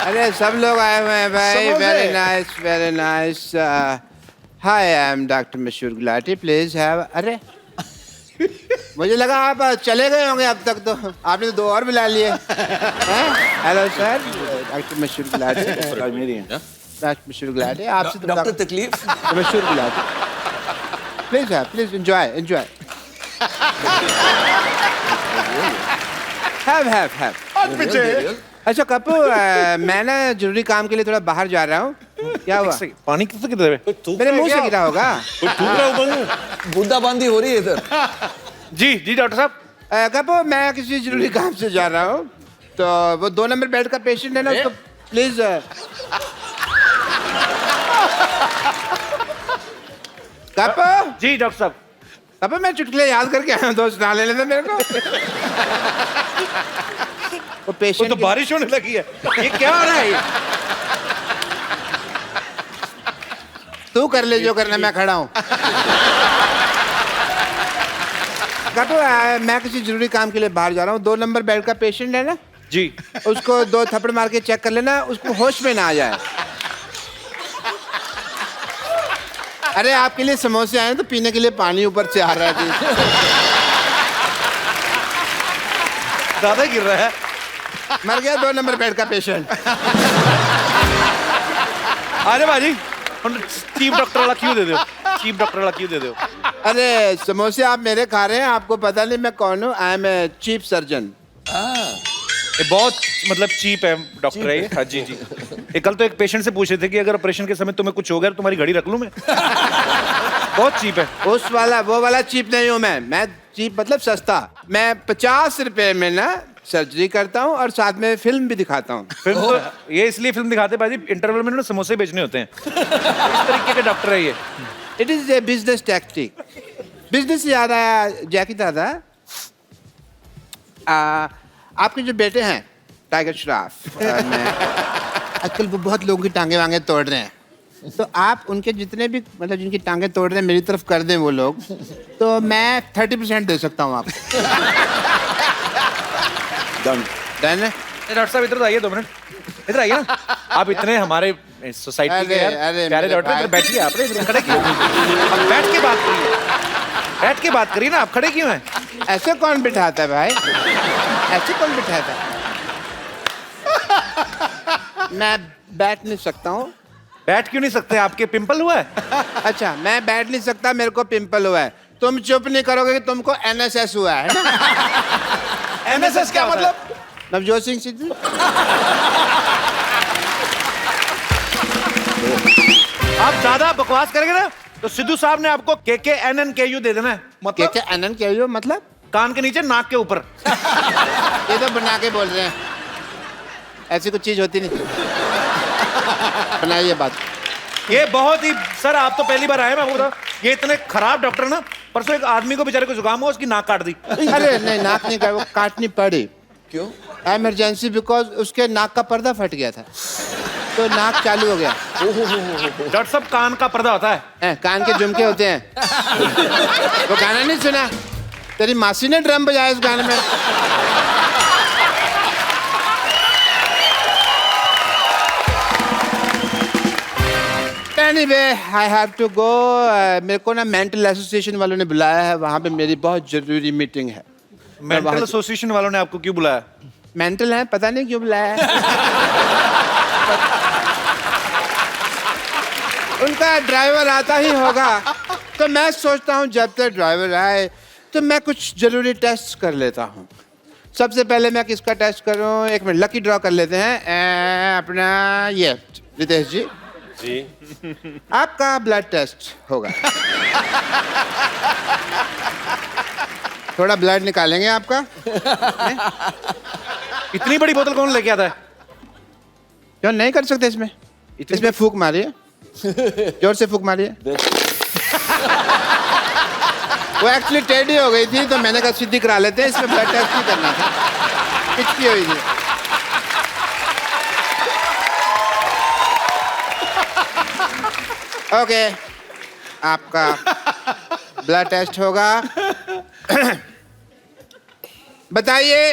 अरे सब लोग आए हुए हैं भाई, very nice very nice. Hi I am doctor मशहूर गुलाटी, प्लीज हैव। अरे मुझे लगा आप चले गए होंगे अब तक, तो आपने तो 2 और बुला लिए। हेलो सर, डॉक्टर मशहूर गुलाटी। डॉक्टर मशहूर गुलाटी, आपसे डॉक्टर तकलीफ मशहूर Gulati. Please have, please enjoy enjoy. Have. अच्छा कपू, मैं ना जरूरी काम के लिए थोड़ा बाहर जा रहा हूँ। क्या हुआ? पानी किससे गिर रहा है? मेरे मुंह से गिरा होगा। बूंदाबांदी हो रही है इधर। जी डॉक्टर साहब। कपू, मैं किसी जरूरी काम से जा रहा हूँ, तो वो 2 नंबर बेड का पेशेंट है ना, उसको प्लीज। कपू। जी डॉक्टर साहब। कपू, मैं चुटकुले याद करके आया हूँ, दोस्त ना ले लेते मेरे को। वो पेशेंट तो बारिश होने लगी है, ये क्या हो रहा है? तू कर ले जो करना, मैं खड़ा हूँ। कपू, मैं किसी जरूरी काम के लिए बाहर जा रहा हूँ, 2 नंबर बेड का पेशेंट है ना जी, उसको 2 थप्पड़ मार के चेक कर लेना, उसको होश में ना आ जाए। अरे आपके लिए समोसे आए तो पीने के लिए पानी ऊपर से आ रहा है जी। ज्यादा गिर रहा है। मर गया 2 नंबर बेड का पेशेंट। अरे भाजी चीफ डॉक्टर वाला क्यों दे दो, चीफ डॉक्टर वाला क्यों दे दो? अरे समोसे आप मेरे खा रहे हैं, आपको पता नहीं मैं कौन हूँ? I am a chief surgeon. ये बहुत मतलब चीप है डॉक्टर है ये। हाँ जी जी। ये कल तो एक पेशेंट से पूछ रहे थे कि अगर ऑपरेशन के समय तुम्हें कुछ हो गया तो तुम्हारी घड़ी रख लूं मैं। बहुत चीप है। उस वाला वो वाला चीप नहीं हूँ मैं चीप मतलब सस्ता। मैं 50 रुपए में ना सर्जरी करता हूँ और साथ में फिल्म भी दिखाता हूँ। फिल्म तो ये इसलिए फिल्म दिखाते भाजी, इंटरवल में ना समोसे बेचने होते हैं। इस तरीके के डॉक्टर है ये। It is a business tactic. Business से याद आया जैकी दादा, आपके जो बेटे हैं टाइगर श्रॉफ, आजकल वो बहुत लोगों की टांगे वांगे तोड़ रहे हैं, तो आप उनके जितने भी मतलब जिनकी टांगे तोड़ रहे हैं मेरी तरफ कर दें वो लोग, तो मैं 30% दे सकता हूँ आपको। डन डन है। डॉक्टर साहब इधर आइए 2 मिनट, इधर आइए ना। आप इतने हमारे सोसाइटी के यार प्यारे डॉक्टर, बैठिए आप, खड़े क्यों? अब बैठ के बात करिए, बैठ के बात करिए ना, आप खड़े क्यों हैं? ऐसे कौन बिठाता है भाई, ऐसे कौन बिठाता है? मैं बैठ नहीं सकता हूँ। बैठ क्यों नहीं सकते? आपके पिंपल हुआ है? अच्छा मैं बैठ नहीं सकता, मेरे को पिंपल हुआ है। तुम चुप नहीं करोगे कि तुमको NSS हुआ है ना? NSS क्या मतलब? नवजोत सिंह सिद्धू। आप ज्यादा बकवास करेंगे ना तो सिद्धू साहब ने आपको KKNNKU दे देना है। मतलब KKNNKU मतलब कान के नीचे नाक के ऊपर। ये तो बना के बोल रहे हैं, ऐसी कुछ चीज होती नहीं। बनाइए बात। ये बहुत ही सर, आप तो पहली बार आए, मैं आपको बताऊं, ये इतने खराब डॉक्टर ना, परसों एक आदमी को बेचारे को जुकाम हुआ, उसकी नाक काट दी। अरे नहीं, नाक नहीं काट, वो काटनी पड़ी। क्यों? इमरजेंसी, बिकॉज उसके नाक का पर्दा फट गया था तो नाक चालू हो गया। डॉक्टर साहब कान का पर्दा होता है? कान के झुमके होते हैं। वो गाना नहीं सुना? तेरी मासी ने ड्रम बजाया उस गाने में। Anyway, I have to go. मेरे को ना मेंटल एसोसिएशन वालों ने बुलाया है, वहाँ पे मेरी बहुत जरूरी मीटिंग है। मेंटल एसोसिएशन वालों ने आपको क्यों बुलाया? मेंटल है, पता नहीं क्यों बुलाया है। उनका ड्राइवर आता ही होगा, तो मैं सोचता हूँ जब तक ड्राइवर आए तो मैं कुछ जरूरी टेस्ट कर लेता हूँ। सबसे पहले मैं किसका टेस्ट करूँ? एक मिनट, लकी ड्रॉ कर लेते हैं। अपना ये रितेश जी आपका ब्लड टेस्ट होगा। थोड़ा ब्लड निकालेंगे आपका। इतनी बड़ी बोतल कौन लेके आता है? क्यों नहीं कर सकते इसमें? इसमें फूंक मारिए, जोर से फूंक मारिए। वो एक्चुअली टेढ़ी हो गई थी तो मैंने कहा सीधी करा लेते हैं, इसमें ब्लड टेस्ट नहीं करना था, पिचकी हुई थी। ओके, आपका ब्लड टेस्ट होगा। बताइए,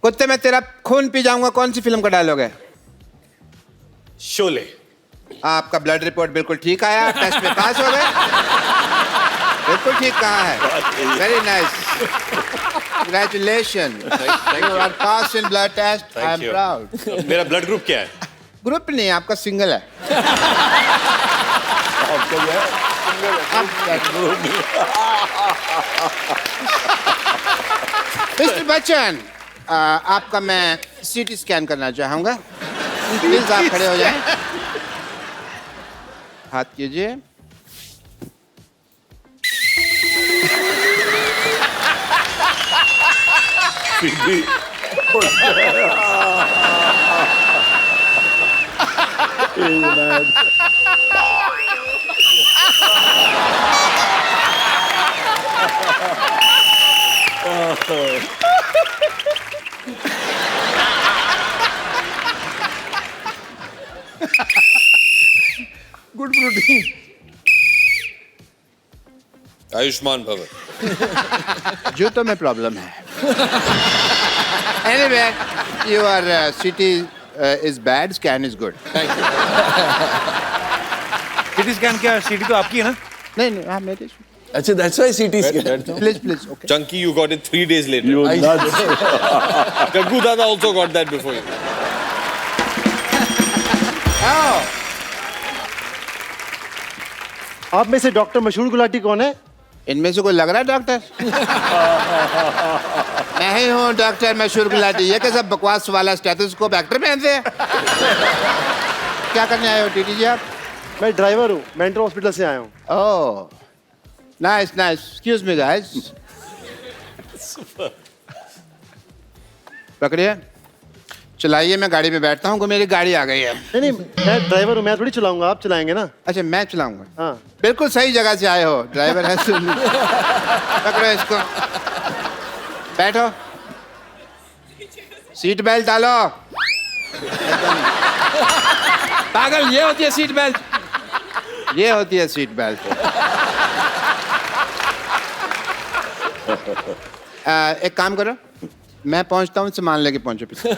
कुत्ते में तेरा खून पी जाऊंगा कौन सी फिल्म का डायलॉग है? शोले। आपका ब्लड रिपोर्ट बिल्कुल ठीक आया, टेस्ट में पास हो गए। बिल्कुल ठीक कहा है, very nice, congratulation, you are pass in blood test, I am proud. मेरा ब्लड ग्रुप क्या है? ग्रुप नहीं, आपका सिंगल है। मिस्टर बच्चन, आपका मैं CT स्कैन करना चाहूंगा, प्लीज आप खड़े हो जाएं। हाथ कीजिए। Good protein. आयुष्मान भवन। जूतों में प्रॉब्लम है। Anyway, your CT is bad, scan is good. Thank you. CT scan क्या? CT तो आपकी है ना? नहीं, हाँ मेरी। अच्छा, that's why CT scan. Please, okay. Chunky, you got it 3 days later. You nuts. Gaggu Dada also got that before you. आओ। आप में से डॉक्टर मशहूर गुलाटी कौन है? इनमें से कोई लग रहा है डॉक्टर? मैं ही हूँ डॉक्टर मशहूर गुलाटी। ये कैसा बकवास वाला स्टेथोस्कोप एक्टर पहनते हैं? क्या करने आए हो टीटी जी आप? मैं ड्राइवर हूँ, मेंटल हॉस्पिटल से आया हूँ। Oh, nice nice. Excuse me guys. पकड़िए, चलाइए, मैं गाड़ी में बैठता हूँ, मेरी गाड़ी आ गई है। नहीं, मैं ड्राइवर हूँ, मैं थोड़ी चलाऊंगा, आप चलाएंगे ना। अच्छा, मैं चलाऊंगा? हाँ। बिल्कुल सही जगह से आए हो, ड्राइवर है। सुन, पकड़ो इसको, बैठो, सीट बेल्ट डालो। पागल, ये होती है सीट बेल्ट, ये होती है सीट बेल्ट। एक काम करो, मैं पहुंचता हूँ, सामान लेके पहुंचो पीछे।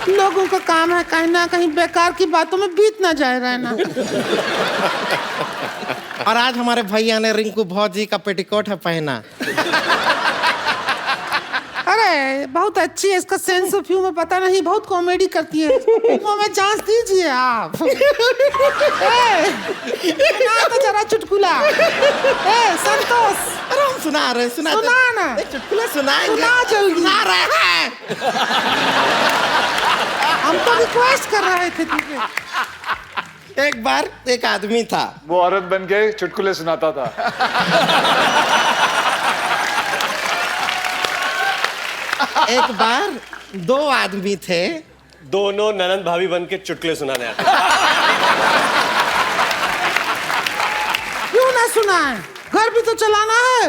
लोगों का काम है कहीं ना कहीं बेकार की बातों में बीत ना जाए रहना। और आज हमारे भैया ने रिंकू भौजी का पेटीकोट है पहना। अरे बहुत अच्छी है, इसका सेंस ऑफ ह्यूमर पता नहीं, बहुत कॉमेडी करती है। वो में चांस दीजिए आप। सुना तो जरा चुटकुला। संतोष, अरे हम सुना रहे हैं, सुना ना, एक चुटकुला सुनाएंगे। सुना जल्दी। सुना रहे हैं। हम तो रिक्वेस्ट कर रहे थे तुझे। एक बार एक आदमी था, वो औरत बन के चुटकुले सुनाता था। एक बार दो आदमी थे, दोनों ननंद भाभी बन के चुटकुले सुनाने आते। क्यों ना सुनाए, घर भी तो चलाना है।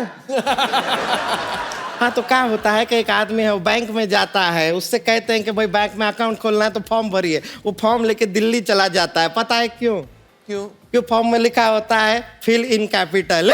हाँ तो क्या होता है कि एक आदमी है, वो बैंक में जाता है, उससे कहते हैं कि भाई बैंक में अकाउंट खोलना है तो फॉर्म भरिए। वो फॉर्म लेके दिल्ली चला जाता है, पता है क्यों? क्यों फॉर्म में लिखा होता है फिल इन कैपिटल।